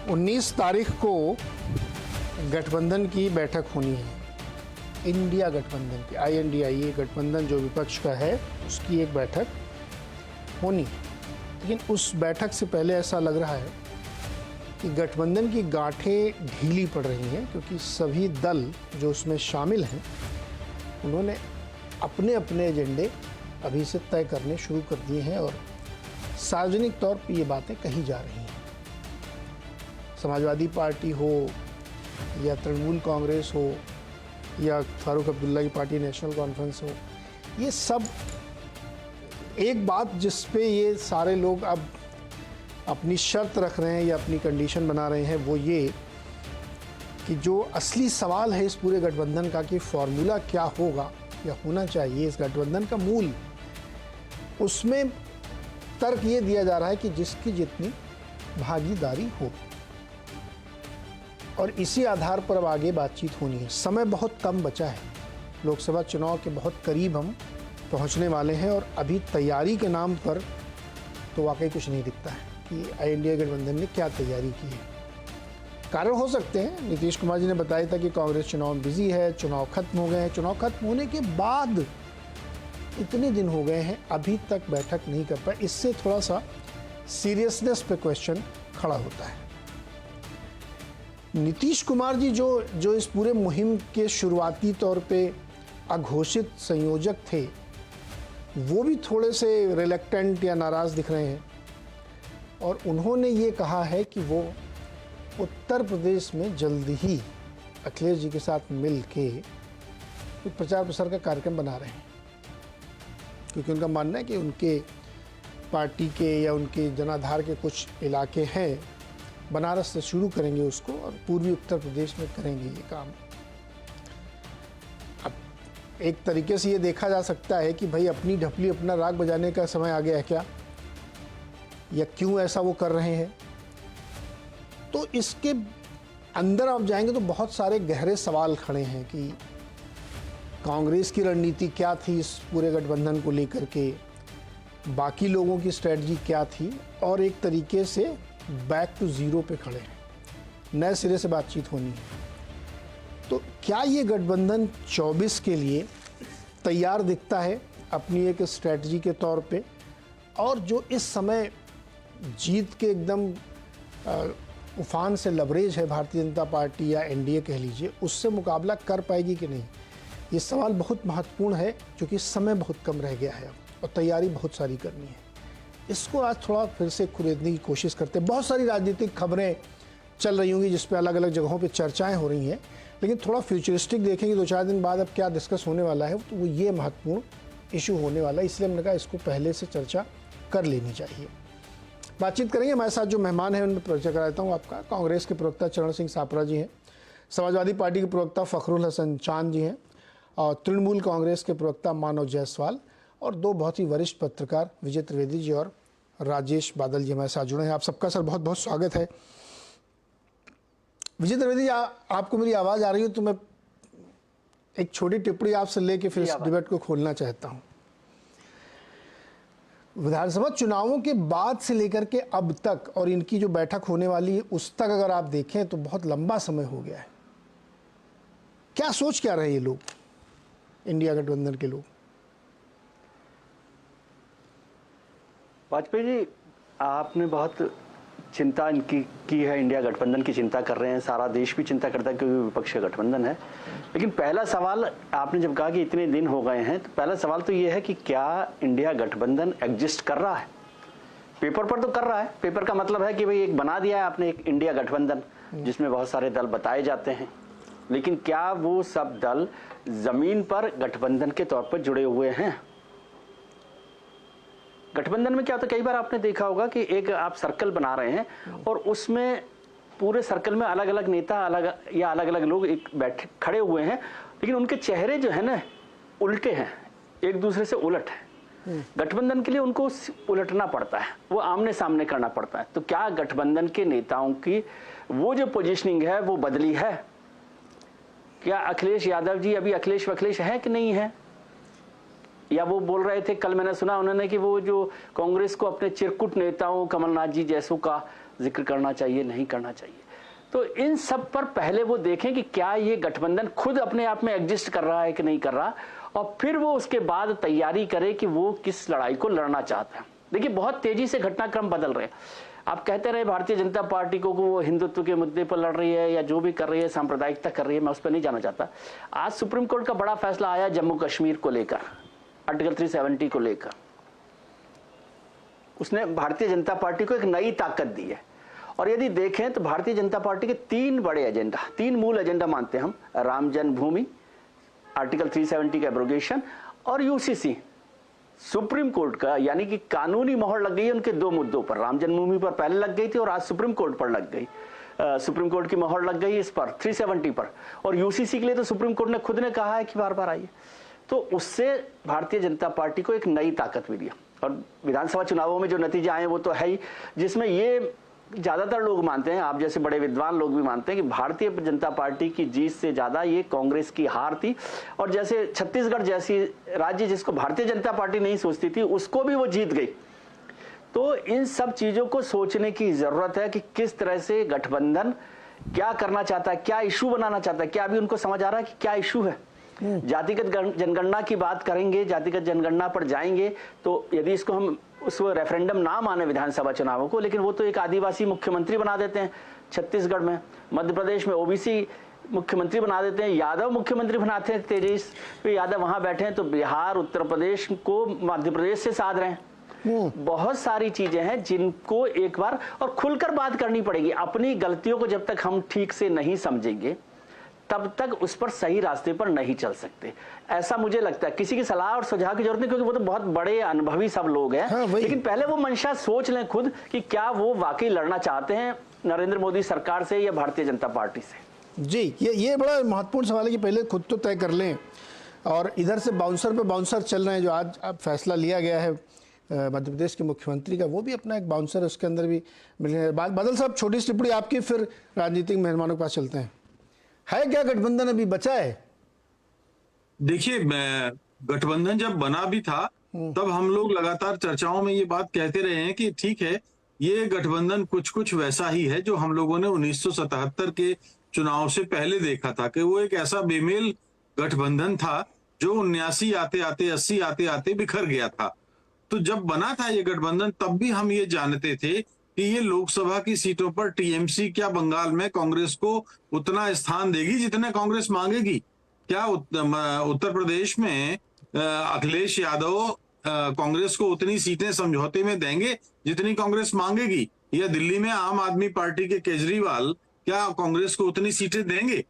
19 तारीख को गठबंधन की बैठक होनी है, इंडिया गठबंधन की, INDIA गठबंधन जो विपक्ष का है उसकी एक बैठक होनी है। लेकिन उस बैठक से पहले ऐसा लग रहा है कि गठबंधन की गांठें ढीली पड़ रही हैं, क्योंकि सभी दल जो उसमें शामिल हैं उन्होंने अपने अपने एजेंडे अभी से तय करने शुरू कर दिए हैं और सार्वजनिक तौर पर ये बातें कही जा रही हैं। समाजवादी पार्टी हो या तृणमूल कांग्रेस हो या फारूक अब्दुल्ला की पार्टी नेशनल कॉन्फ्रेंस हो, ये सब एक बात जिस पे ये सारे लोग अब अपनी शर्त रख रहे हैं या अपनी कंडीशन बना रहे हैं, वो ये कि जो असली सवाल है इस पूरे गठबंधन का कि फॉर्मूला क्या होगा या होना चाहिए इस गठबंधन का मूल, उसमें तर्क ये दिया जा रहा है कि जिसकी जितनी भागीदारी हो, और इसी आधार पर अब आगे बातचीत होनी है। समय बहुत कम बचा है, लोकसभा चुनाव के बहुत करीब हम पहुंचने वाले हैं और अभी तैयारी के नाम पर तो वाकई कुछ नहीं दिखता है कि INDIA गठबंधन ने क्या तैयारी की है। कारण हो सकते हैं, नीतीश कुमार जी ने बताया था कि कांग्रेस चुनाव में बिजी है, चुनाव खत्म हो गए हैं, चुनाव खत्म होने के बाद इतने दिन हो गए हैं अभी तक बैठक नहीं कर पाए, इससे थोड़ा सा सीरियसनेस पे क्वेश्चन खड़ा होता है। नीतीश कुमार जी जो इस पूरे मुहिम के शुरुआती तौर पे अघोषित संयोजक थे, वो भी थोड़े से रिलक्टेंट या नाराज़ दिख रहे हैं और उन्होंने ये कहा है कि वो उत्तर प्रदेश में जल्दी ही अखिलेश जी के साथ मिल के कुछ प्रचार प्रसार का कार्यक्रम बना रहे हैं, क्योंकि उनका मानना है कि उनके पार्टी के या उनके जनाधार के कुछ इलाके हैं, बनारस से शुरू करेंगे उसको और पूर्वी उत्तर प्रदेश में करेंगे ये काम। अब एक तरीके से ये देखा जा सकता है कि भाई अपनी ढपली अपना राग बजाने का समय आ गया है क्या, या क्यों ऐसा वो कर रहे हैं। तो इसके अंदर आप जाएंगे तो बहुत सारे गहरे सवाल खड़े हैं कि कांग्रेस की रणनीति क्या थी इस पूरे गठबंधन को लेकर के, बाकी लोगों की स्ट्रेटजी क्या थी, और एक तरीके से बैक टू ज़ीरो पे खड़े हैं, नए सिरे से बातचीत होनी है। तो क्या ये गठबंधन 24 के लिए तैयार दिखता है अपनी एक स्ट्रेटजी के तौर पे, और जो इस समय जीत के एकदम उफान से लबरेज है भारतीय जनता पार्टी या NDA कह लीजिए, उससे मुकाबला कर पाएगी कि नहीं, ये सवाल बहुत महत्वपूर्ण है, क्योंकि समय बहुत कम रह गया है अब और तैयारी बहुत सारी करनी है। इसको आज थोड़ा फिर से खुरेदने की कोशिश करते हैं। बहुत सारी राजनीतिक खबरें चल रही होंगी जिस पे अलग अलग जगहों पे चर्चाएं हो रही हैं, लेकिन थोड़ा फ्यूचरिस्टिक देखेंगे 2-4 दिन बाद अब क्या डिस्कस होने वाला है, तो वो ये महत्वपूर्ण इशू होने वाला है, इसलिए हमने कहा इसको पहले से चर्चा कर लेनी चाहिए। बातचीत करेंगे, हमारे साथ जो मेहमान हैं उनमें परिचय कराता हूँ आपका। कांग्रेस के प्रवक्ता चरण सिंह सापरा जी हैं, समाजवादी पार्टी के प्रवक्ता फखरुल हसन चांद जी हैं, और तृणमूल कांग्रेस के प्रवक्ता मानव जायसवाल, और दो बहुत ही वरिष्ठ पत्रकार विजय त्रिवेदी जी और राजेश बादल जी हमारे साथ जुड़े हैं। आप सबका सर बहुत बहुत स्वागत है। विजय त्रिवेदी, आपको मेरी आवाज़ आ रही है तो मैं एक छोटी टिप्पणी आपसे लेके फिर इस डिबेट को खोलना चाहता हूँ। विधानसभा चुनावों के बाद से लेकर के अब तक, और इनकी जो बैठक होने वाली है उस तक अगर आप देखें तो बहुत लंबा समय हो गया है। क्या सोच क्या रहे ये लोग, इंडिया गठबंधन के लोग? वाजपेयी जी, आपने बहुत चिंता इनकी की है, इंडिया गठबंधन की चिंता कर रहे हैं, सारा देश भी चिंता करता है क्योंकि विपक्ष का गठबंधन है। लेकिन पहला सवाल आपने जब कहा कि इतने दिन हो गए हैं, तो पहला सवाल तो ये है कि क्या इंडिया गठबंधन एग्जिस्ट कर रहा है? पेपर पर तो कर रहा है, पेपर का मतलब है कि भाई एक बना दिया है आपने एक इंडिया गठबंधन जिसमें बहुत सारे दल बताए जाते हैं, लेकिन क्या वो सब दल जमीन पर गठबंधन के तौर पर जुड़े हुए हैं? गठबंधन में क्या होता है, कई बार आपने देखा होगा कि एक आप सर्कल बना रहे हैं और उसमें पूरे सर्कल में अलग अलग नेता अलग अलग लोग एक बैठे खड़े हुए हैं, लेकिन उनके चेहरे जो है ना उल्टे हैं, एक दूसरे से उलट है। गठबंधन के लिए उनको उलटना पड़ता है, वो आमने सामने करना पड़ता है। तो क्या गठबंधन के नेताओं की वो जो पोजीशनिंग है वो बदली है? क्या अखिलेश यादव जी अभी अखिलेश है कि नहीं है? या वो बोल रहे थे, कल मैंने सुना उन्होंने कि वो जो कांग्रेस को अपने चिरकुट नेताओं कमलनाथ जी जैसों का जिक्र करना चाहिए, नहीं करना चाहिए। तो इन सब पर पहले वो देखें कि क्या ये गठबंधन खुद अपने आप में एग्जिस्ट कर रहा है कि नहीं कर रहा, और फिर वो उसके बाद तैयारी करे कि वो किस लड़ाई को लड़ना चाहता है। देखिए, बहुत तेजी से घटनाक्रम बदल रहे हैं। आप कहते रहे भारतीय जनता पार्टी को वो हिंदुत्व के मुद्दे पर लड़ रही है या जो भी कर रही है, सांप्रदायिकता कर रही है, मैं उस पर नहीं जाना चाहता। आज सुप्रीम कोर्ट का बड़ा फैसला आया जम्मू कश्मीर को लेकर, आर्टिकल 370 को लेकर। उसने भारतीय जनता पार्टी को एक नई ताकत दी है। और यदि देखें तो भारतीय जनता पार्टी के 3 बड़े एजेंडा, 3 मूल एजेंडा मानते हैं हम, राम जन्मभूमि, आर्टिकल 370 का एब्रोगेशन और यूसीसी। सुप्रीम कोर्ट का यानी कि कानूनी मोहर लग गई है उनके 2 मुद्दों पर। राम जन्मभूमि पर पहले लग गई थी और आज सुप्रीम कोर्ट पर लग गई। सुप्रीम कोर्ट की मोहर लग गई इस पर 370 पर, और यूसीसी के लिए तो सुप्रीम कोर्ट ने खुद ने कहा है कि बार बार आइए। तो उससे भारतीय जनता पार्टी को एक नई ताकत मिली है। और विधानसभा चुनावों में जो नतीजे आए वो तो है ही, जिसमें ये ज्यादातर लोग मानते हैं, आप जैसे बड़े विद्वान लोग भी मानते हैं कि भारतीय जनता पार्टी की जीत से ज्यादा ये कांग्रेस की हार थी। और जैसे छत्तीसगढ़ जैसी राज्य जिसको भारतीय जनता पार्टी नहीं सोचती थी, उसको भी वो जीत गई। तो इन सब चीजों को सोचने की जरूरत है कि किस तरह से गठबंधन क्या करना चाहता है, क्या इशू बनाना चाहता है। क्या अभी उनको समझ आ रहा है कि क्या इशू है? जातिगत जनगणना की बात करेंगे, जातिगत जनगणना पर जाएंगे, तो यदि इसको हम उस रेफरेंडम ना माने विधानसभा चुनावों को, लेकिन वो तो एक आदिवासी मुख्यमंत्री बना देते हैं छत्तीसगढ़ में, मध्य प्रदेश में ओबीसी मुख्यमंत्री बना देते हैं, यादव मुख्यमंत्री बनाते हैं, तेजस्वी यादव वहां बैठे हैं, तो बिहार उत्तर प्रदेश को मध्य प्रदेश से साध रहे हैं। बहुत सारी चीजें हैं जिनको एक बार और खुलकर बात करनी पड़ेगी। अपनी गलतियों को जब तक हम ठीक से नहीं समझेंगे तब तक उस पर सही रास्ते पर नहीं चल सकते, ऐसा मुझे लगता है। किसी की सलाह और सुझाव की जरूरत नहीं, क्योंकि वो तो बहुत बड़े अनुभवी सब लोग हैं। हाँ, लेकिन पहले वो मंशा सोच लें खुद कि क्या वो वाकई लड़ना चाहते हैं नरेंद्र मोदी सरकार से या भारतीय जनता पार्टी से। जी, ये बड़ा महत्वपूर्ण सवाल है कि पहले खुद तो तय कर लें। और इधर से बाउंसर पे बाउंसर चल रहे हैं। जो आज अब फैसला लिया गया है मध्य प्रदेश के मुख्यमंत्री का, वो भी अपना एक बाउंसर है, उसके अंदर भी मिलने। बादल साहब, छोटी सी टिप्पणी आपकी, फिर राजनीतिक मेहमानों के पास चलते हैं। है क्या गठबंधन अभी बचा है? देखिए, गठबंधन जब बना भी था तब हम लोग लगातार चर्चाओं में ये बात कहते रहे हैं कि ठीक है, ये गठबंधन कुछ कुछ वैसा ही है जो हम लोगों ने 1977 के चुनाव से पहले देखा था, कि वो एक ऐसा बेमेल गठबंधन था जो 79 आते आते 80 आते आते बिखर गया था। तो जब बना था ये गठबंधन तब भी हम ये जानते थे कि ये लोकसभा की सीटों पर टीएमसी क्या बंगाल में कांग्रेस को उतना स्थान देगी जितने कांग्रेस मांगेगी? क्या उत्तर प्रदेश में अखिलेश यादव कांग्रेस को उतनी सीटें समझौते में देंगे जितनी कांग्रेस मांगेगी? या दिल्ली में आम आदमी पार्टी के केजरीवाल क्या कांग्रेस को उतनी सीटें देंगे?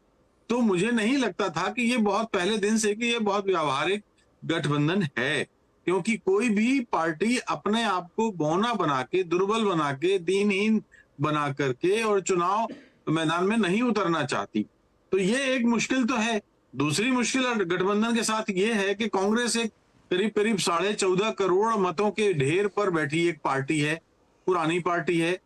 तो मुझे नहीं लगता था कि ये बहुत पहले दिन से कि ये बहुत व्यावहारिक गठबंधन है, क्योंकि कोई भी पार्टी अपने आप को बौना बना के, दुर्बल बना के, दीनहीन बना करके और चुनाव मैदान में नहीं उतरना चाहती। तो ये एक मुश्किल तो है। दूसरी मुश्किल गठबंधन के साथ ये है कि कांग्रेस एक करीब करीब 14.5 करोड़ मतों के ढेर पर बैठी एक पार्टी है, पुरानी पार्टी है,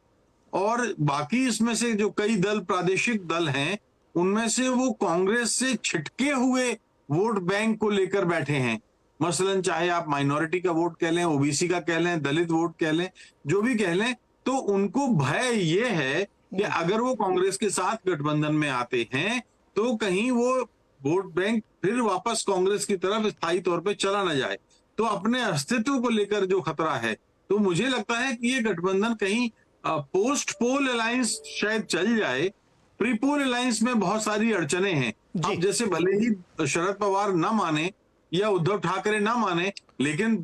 और बाकी इसमें से जो कई दल, प्रादेशिक दल हैं, उनमें से वो कांग्रेस से छिटके हुए वोट बैंक को लेकर बैठे हैं। मसलन चाहे आप माइनॉरिटी का वोट कह लें, ओबीसी का कह लें, दलित वोट कह लें, जो भी कह लें, तो उनको भय ये है कि अगर वो कांग्रेस के साथ गठबंधन में आते हैं तो कहीं वो वोट बैंक फिर वापस कांग्रेस की तरफ स्थायी तौर पे चला ना जाए। तो अपने अस्तित्व को लेकर जो खतरा है, तो मुझे लगता है कि ये गठबंधन कहीं पोस्ट पोल अलायंस शायद चल जाए। प्री पोल अलायंस में बहुत सारी अड़चने हैं। अब जैसे भले ही शरद पवार ना माने या उद्धव ठाकरे ना माने, लेकिन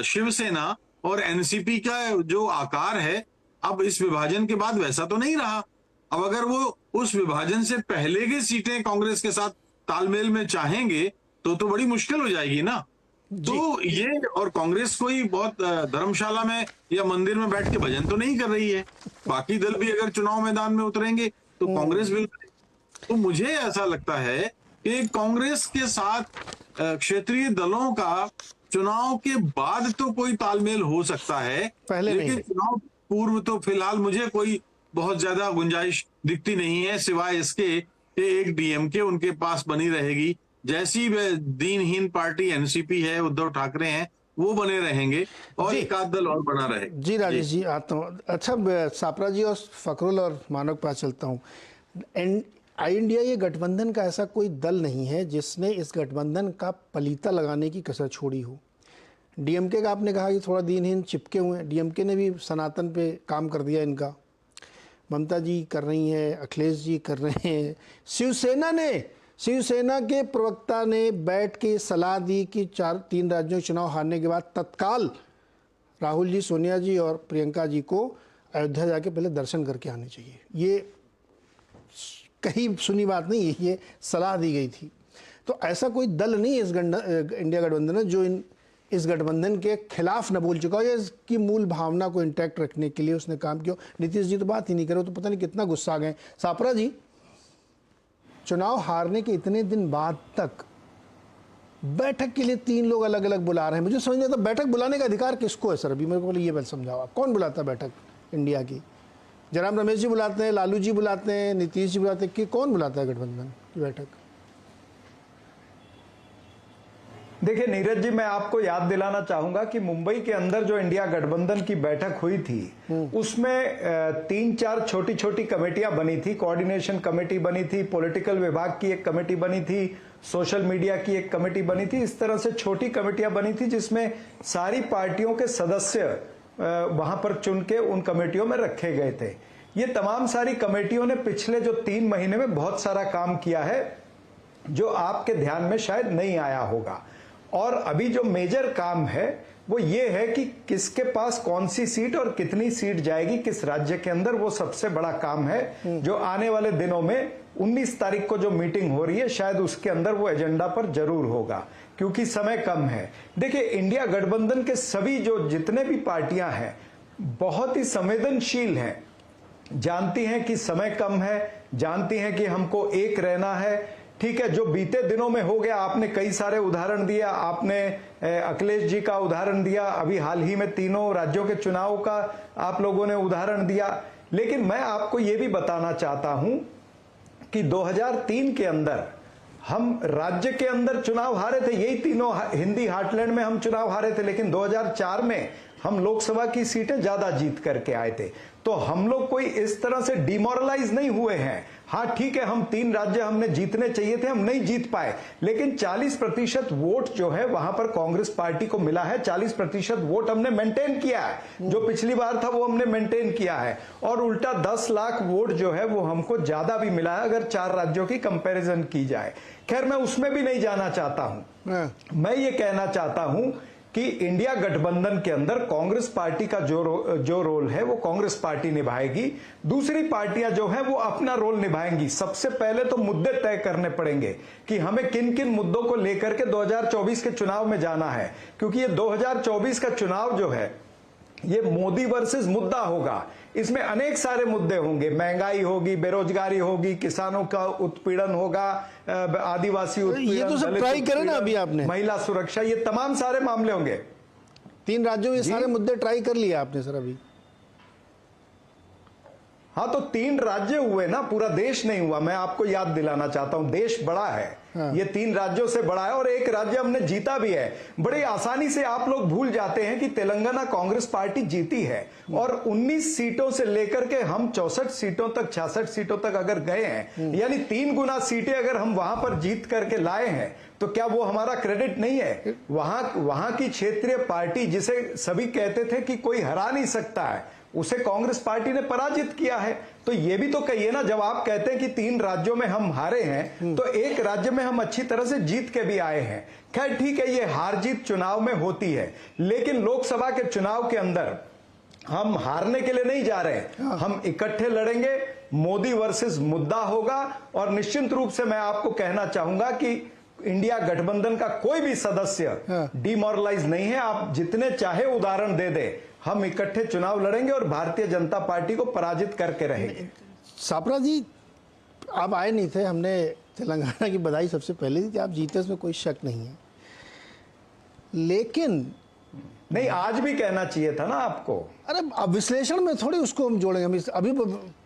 शिवसेना और एनसीपी का जो आकार है अब इस विभाजन के बाद वैसा तो नहीं रहा। अब अगर वो उस विभाजन से पहले की सीटें कांग्रेस के साथ तालमेल में चाहेंगे तो बड़ी मुश्किल हो जाएगी ना। तो ये, और कांग्रेस कोई बहुत धर्मशाला में या मंदिर में बैठ के भजन तो नहीं कर रही है। बाकी दल भी अगर चुनाव मैदान में उतरेंगे तो कांग्रेस भी उतरे। तो मुझे ऐसा लगता है कि कांग्रेस के साथ क्षेत्रीय दलों का चुनाव के बाद तो कोई तालमेल हो सकता है, पहले लेकिन नहीं। चुनाव पूर्व तो फिलहाल मुझे कोई बहुत ज्यादा गुंजाइश दिखती नहीं है, सिवाय इसके कि एक डीएमके उनके पास बनी रहेगी। जैसी दीनहीन पार्टी एनसीपी है, उद्धव ठाकरे हैं, वो बने रहेंगे और जी। एक आध दल और बना रहे। जी राजेश जी, आता हूँ। अच्छा, सापरा जी और फखरुल और मानव के पास चलता हूँ। आई इंडिया ये गठबंधन का ऐसा कोई दल नहीं है जिसने इस गठबंधन का पलीता लगाने की कसर छोड़ी हो। डीएमके का आपने कहा कि थोड़ा दिनहीन चिपके हुए हैं, डीएमके ने भी सनातन पे काम कर दिया इनका, ममता जी कर रही हैं, अखिलेश जी कर रहे हैं, शिवसेना के प्रवक्ता ने बैठ के सलाह दी कि 3 राज्यों चुनाव हारने के बाद तत्काल राहुल जी, सोनिया जी और प्रियंका जी को अयोध्या जाके पहले दर्शन करके आने चाहिए। ये कहीं सुनी बात नहीं है, ये सलाह दी गई थी। तो ऐसा कोई दल नहीं इस इंडिया गठबंधन में जो इस गठबंधन के खिलाफ न बोल चुका हो या इसकी मूल भावना को इंटैक्ट रखने के लिए उसने काम किया। नीतीश जी तो बात ही नहीं करे, तो पता नहीं कितना गुस्सा आ गए। सापरा जी, चुनाव हारने के इतने दिन बाद तक बैठक के लिए 3 लोग अलग अलग बुला रहे हैं। मुझे समझ नहीं आता बैठक बुलाने का अधिकार किसको है सर? अभी मेरे को पहले ये समझाओ, आप कौन बुलाता है बैठक इंडिया की? जयराम रमेश जी बुलाते हैं, लालू जी बुलाते हैं, नीतीश जी बुलाते हैं, कि कौन बुलाता है गठबंधन की बैठक? देखिए नीरज जी, मैं आपको याद दिलाना चाहूंगा कि मुंबई के अंदर जो इंडिया गठबंधन की बैठक हुई थी उसमें 3-4 छोटी छोटी कमेटियां बनी थी। कोऑर्डिनेशन कमेटी बनी थी, पॉलिटिकल विभाग की एक कमेटी बनी थी, सोशल मीडिया की एक कमेटी बनी थी। इस तरह से छोटी कमेटियां बनी थी जिसमें सारी पार्टियों के सदस्य वहां पर चुन के उन कमेटियों में रखे गए थे। ये तमाम सारी कमेटियों ने पिछले जो 3 महीने में बहुत सारा काम किया है जो आपके ध्यान में शायद नहीं आया होगा। और अभी जो मेजर काम है वो ये है कि किसके पास कौन सी सीट और कितनी सीट जाएगी किस राज्य के अंदर, वो सबसे बड़ा काम है जो आने वाले दिनों में 19 तारीख को जो मीटिंग हो रही है शायद उसके अंदर वो एजेंडा पर जरूर होगा, क्योंकि समय कम है। देखिए इंडिया गठबंधन के सभी जो जितने भी पार्टियां हैं बहुत ही संवेदनशील हैं, जानती हैं कि समय कम है, जानती हैं कि हमको एक रहना है। ठीक है, जो बीते दिनों में हो गया, आपने कई सारे उदाहरण दिया, आपने अखिलेश जी का उदाहरण दिया, अभी हाल ही में 3 राज्यों के चुनाव का आप लोगों ने उदाहरण दिया। लेकिन मैं आपको यह भी बताना चाहता हूं कि 2003 के अंदर हम राज्य के अंदर चुनाव हारे थे, यही 3 हिंदी हार्टलैंड में हम चुनाव हारे थे, लेकिन 2004 में हम लोकसभा की सीटें ज्यादा जीत करके आए थे। तो हम लोग कोई इस तरह से डिमोरलाइज नहीं हुए हैं। हाँ ठीक है, हम 3 राज्य हमने जीतने चाहिए थे, हम नहीं जीत पाए, लेकिन 40% वोट जो है वहां पर कांग्रेस पार्टी को मिला है। 40% वोट हमने मेंटेन किया है, जो पिछली बार था वो हमने मेंटेन किया है। और उल्टा 10 लाख वोट जो है वो हमको ज्यादा भी मिला है अगर 4 राज्यों की कंपैरिजन की जाए। खैर मैं उसमें भी नहीं जाना चाहता हूं। मैं ये कहना चाहता हूं कि इंडिया गठबंधन के अंदर कांग्रेस पार्टी का जो रोल है वो कांग्रेस पार्टी निभाएगी, दूसरी पार्टियां जो है वो अपना रोल निभाएंगी। सबसे पहले तो मुद्दे तय करने पड़ेंगे कि हमें किन किन मुद्दों को लेकर के 2024 के चुनाव में जाना है, क्योंकि ये 2024 का चुनाव जो है ये मोदी वर्सेस मुद्दा होगा। इसमें अनेक सारे मुद्दे होंगे, महंगाई होगी, बेरोजगारी होगी, किसानों का उत्पीड़न होगा, आदिवासी उत्पीड़न, ये तो सब ट्राई करे ना अभी आपने, महिला सुरक्षा, ये तमाम सारे मामले होंगे। 3 राज्यों में सारे मुद्दे ट्राई कर लिए आपने सर अभी। हाँ तो 3 राज्य हुए ना, पूरा देश नहीं हुआ। मैं आपको याद दिलाना चाहता हूं, देश बड़ा है। हाँ। ये 3 राज्यों से बड़ा है और एक राज्य हमने जीता भी है। बड़ी आसानी से आप लोग भूल जाते हैं कि तेलंगाना कांग्रेस पार्टी जीती है और 19 सीटों से लेकर के हम 64 सीटों तक, 66 सीटों तक अगर गए हैं, यानी 3 गुना सीटें अगर हम वहां पर जीत करके लाए हैं, तो क्या वो हमारा क्रेडिट नहीं है? वहां की क्षेत्रीय पार्टी जिसे सभी कहते थे कि कोई हरा नहीं सकता है, उसे कांग्रेस पार्टी ने पराजित किया है। तो ये भी तो कहिए ना, जब आप कहते हैं कि 3 राज्यों में हम हारे हैं तो एक राज्य में हम अच्छी तरह से जीत के भी आए हैं। खैर ठीक है, ये हार जीत चुनाव में होती है, लेकिन लोकसभा के चुनाव के अंदर हम हारने के लिए नहीं जा रहे हैं, हम इकट्ठे लड़ेंगे। मोदी वर्सेस मुद्दा होगा और निश्चित रूप से मैं आपको कहना चाहूंगा कि इंडिया गठबंधन का कोई भी सदस्य डिमोरलाइज नहीं है। आप जितने चाहे उदाहरण दे दे, हम इकट्ठे चुनाव लड़ेंगे और भारतीय जनता पार्टी को पराजित करके रहेंगे। सापरा जी, आप आए नहीं थे, हमने तेलंगाना की बधाई सबसे पहले दी थी, आप जीते इसमें कोई शक नहीं है, लेकिन नहीं आज भी कहना चाहिए था ना आपको। अरे अब विश्लेषण में थोड़ी उसको हम जोड़ेंगे, अभी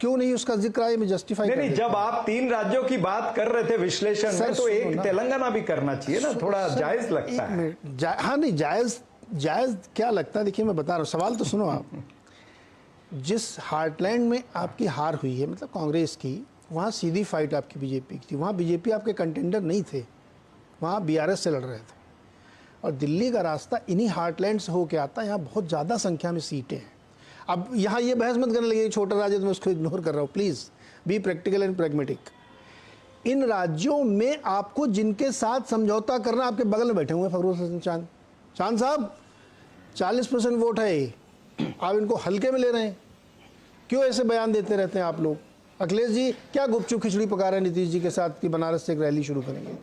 क्यों नहीं उसका जिक्र है, मैं जस्टिफाई नहीं, जब आप 3 राज्यों की बात कर रहे थे विश्लेषण में, तो एक तेलंगाना भी करना चाहिए ना, थोड़ा जायज लगता है। हाँ नहीं, जायज जायज़ क्या लगता है? देखिए मैं बता रहा हूँ, सवाल तो सुनो आप। जिस हार्टलैंड में आपकी हार हुई है, मतलब कांग्रेस की, वहाँ सीधी फाइट आपकी बीजेपी की थी। वहाँ बीजेपी आपके कंटेंडर नहीं थे, वहाँ बीआरएस से लड़ रहे थे। और दिल्ली का रास्ता इन्हीं हार्टलैंड से होके आता है। यहाँ बहुत ज़्यादा संख्या में सीटें हैं। अब यहाँ ये बहस मत करने लगे छोटा राज्य तो मैं उसको इग्नोर कर रहा हूँ। Please be practical and pragmatic. इन राज्यों में आपको जिनके साथ समझौता करना, आपके बगल में बैठे हुए हैं फखरुल हसन चांद। चांद साहब 40% वोट है ये, आप इनको हल्के में ले रहे हैं। क्यों ऐसे बयान देते रहते हैं आप लोग? अखिलेश जी क्या गुपचुप खिचड़ी पका रहे हैं नीतीश जी के साथ कि बनारस से एक रैली शुरू करेंगे?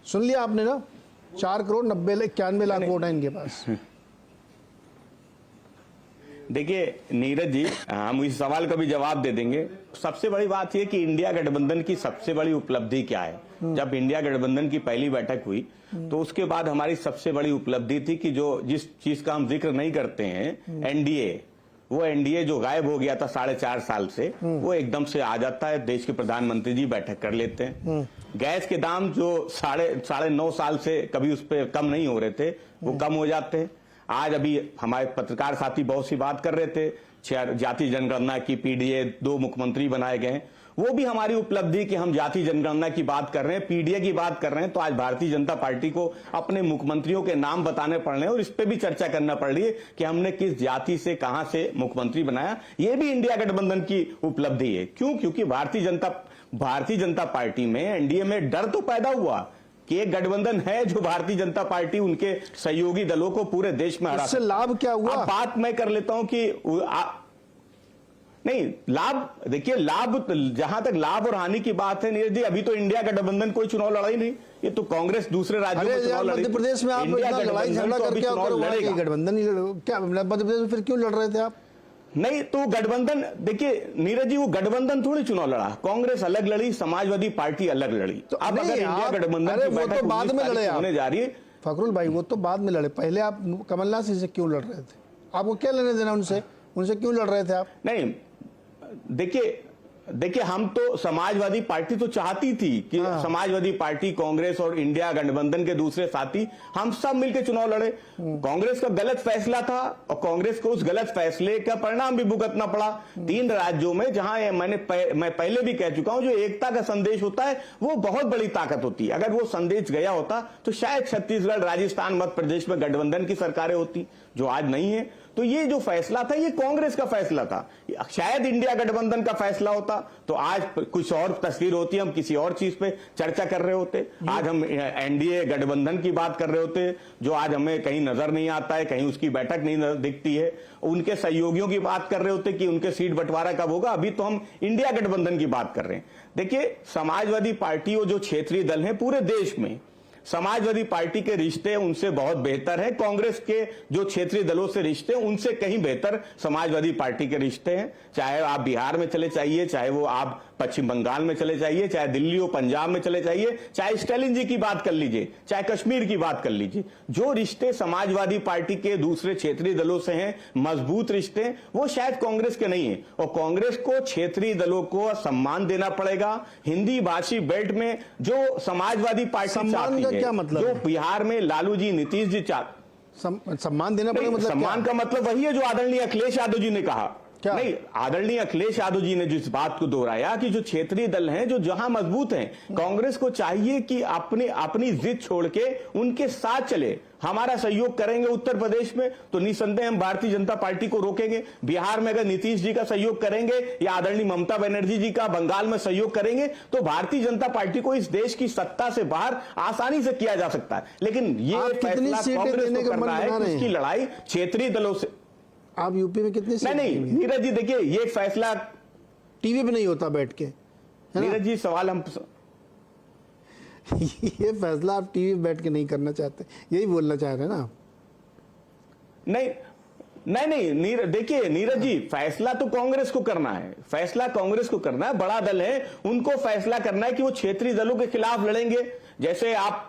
सुन लिया आपने ना, 4,91,91,00,000 वोट है इनके पास। देखिए नीरज जी, हम इस सवाल का भी जवाब दे देंगे। सबसे बड़ी बात यह कि इंडिया गठबंधन की सबसे बड़ी उपलब्धि क्या है। जब इंडिया गठबंधन की पहली बैठक हुई तो उसके बाद हमारी सबसे बड़ी उपलब्धि थी कि जो जिस चीज का हम जिक्र नहीं करते हैं, एनडीए, वो एनडीए जो गायब हो गया था 4.5 साल से, वो एकदम से आ जाता है। देश के प्रधानमंत्री जी बैठक कर लेते हैं। गैस के दाम जो 9.5 साल से कभी उस पर कम नहीं हो रहे थे, वो कम हो जाते हैं। आज अभी हमारे पत्रकार साथी बहुत सी बात कर रहे थे, जाति जनगणना की, पीडीए, 2 मुख्यमंत्री बनाए गए हैं। वो भी हमारी उपलब्धि कि हम जाति जनगणना की बात कर रहे हैं, पीडीए की बात कर रहे हैं। तो आज भारतीय जनता पार्टी को अपने मुख्यमंत्रियों के नाम बताने पड़ रहे हैं और इस पे भी चर्चा करना पड़ रही है कि हमने किस जाति से, कहां से मुख्यमंत्री बनाया। ये भी इंडिया गठबंधन की उपलब्धि है। क्यों? क्योंकि भारतीय जनता पार्टी में, एनडीए में डर तो पैदा हुआ कि एक गठबंधन है जो भारतीय जनता पार्टी उनके सहयोगी दलों को पूरे देश में हरा। इससे लाभ क्या हुआ? अब बात मैं कर लेता हूं कि नहीं, लाभ, देखिए लाभ, जहां तक लाभ और हानि की बात है नीरज जी, अभी तो इंडिया गठबंधन कोई चुनाव लड़ा ही नहीं। ये तो कांग्रेस दूसरे राज्यों में चुनाव लड़ी। मध्य प्रदेश में आप लड़ाई झगड़ा करके गठबंधन नहीं लड़ो क्या? मध्य प्रदेश में फिर क्यों लड़ रहे थे आप? नहीं तो गठबंधन, देखिए नीरज जी, वो गठबंधन थोड़ी चुनाव लड़ा। कांग्रेस अलग लड़ी, समाजवादी पार्टी अलग लड़ी। तो अब अगर इंडिया गठबंधन की बैठक बाद में लड़े होने जा रही है, फखरुल भाई, वो तो बाद में लड़े। पहले आप कमलनाथ से क्यों लड़ रहे थे? आपको क्या लेने देना उनसे? उनसे क्यों लड़ रहे थे आप? नहीं, देखिए हम तो समाजवादी पार्टी तो चाहती थी कि समाजवादी पार्टी, कांग्रेस और इंडिया गठबंधन के दूसरे साथी हम सब मिलकर चुनाव लड़े। कांग्रेस का गलत फैसला था और कांग्रेस को उस गलत फैसले का परिणाम भी भुगतना पड़ा। 3 राज्यों में, जहां मैं पहले भी कह चुका हूं, जो एकता का संदेश होता है वो बहुत बड़ी ताकत होती है। अगर वो संदेश गया होता तो शायद छत्तीसगढ़, राजस्थान, मध्य प्रदेश में गठबंधन की सरकारें होती, जो आज नहीं है। तो ये जो फैसला था, ये कांग्रेस का फैसला था। शायद इंडिया गठबंधन का फैसला होता तो आज कुछ और तस्वीर होती, हम किसी और चीज पे चर्चा कर रहे होते। आज हम एनडीए गठबंधन की बात कर रहे होते, जो आज हमें कहीं नजर नहीं आता है, कहीं उसकी बैठक नहीं दिखती है। उनके सहयोगियों की बात कर रहे होते कि उनके सीट बंटवारा कब होगा। अभी तो हम इंडिया गठबंधन की बात कर रहे हैं। देखिए, समाजवादी पार्टी और जो क्षेत्रीय दल है पूरे देश में, समाजवादी पार्टी के रिश्ते उनसे बहुत बेहतर है। कांग्रेस के जो क्षेत्रीय दलों से रिश्ते उनसे कहीं बेहतर समाजवादी पार्टी के रिश्ते हैं। चाहे आप बिहार में चले जाइए, चाहे वो आप पश्चिम बंगाल में चले जाइए, चाहे दिल्ली और पंजाब में चले जाइए, चाहे स्टालिन जी की बात कर लीजिए, चाहे कश्मीर की बात कर लीजिए। जो रिश्ते समाजवादी पार्टी के दूसरे क्षेत्रीय दलों से हैं, मजबूत रिश्ते, वो शायद कांग्रेस के नहीं है। और कांग्रेस को क्षेत्रीय दलों को सम्मान देना पड़ेगा। हिंदी भाषी बेल्ट में जो समाजवादी पार्टी चाहती है, क्या मतलब? जो बिहार में लालू जी, नीतीश जी सम्मान देना पड़ेगा, मतलब सम्मान का मतलब वही है जो आदरणीय अखिलेश यादव जी ने कहा। नहीं, आदरणीय अखिलेश यादव जी ने जिस बात को दोहराया कि जो क्षेत्रीय दल हैं, जो जहां मजबूत हैं, कांग्रेस को चाहिए कि अपनी जिद छोड़ के उनके साथ चले। हमारा सहयोग करेंगे उत्तर प्रदेश में तो निसंदेह हम भारतीय जनता पार्टी को रोकेंगे। बिहार में अगर नीतीश जी का सहयोग करेंगे या आदरणीय ममता बनर्जी जी का बंगाल में सहयोग करेंगे तो भारतीय जनता पार्टी को इस देश की सत्ता से बाहर आसानी से किया जा सकता है। लेकिन ये फैसला कांग्रेस को करना है कि उसकी लड़ाई क्षेत्रीय दलों से। आप यूपी में कितनी सीट? नहीं नीरज जी, देखिए ये फैसला टीवी पे नहीं होता बैठ के, नीरज जी सवाल हम ये फैसला आप टीवी पे बैठ के नहीं करना चाहते, यही बोलना चाह रहे हैं ना? नहीं देखिए नीरज जी, फैसला तो कांग्रेस को करना है। फैसला कांग्रेस को करना है, बड़ा दल है, उनको फैसला करना है कि वो क्षेत्रीय दलों के खिलाफ लड़ेंगे। जैसे आप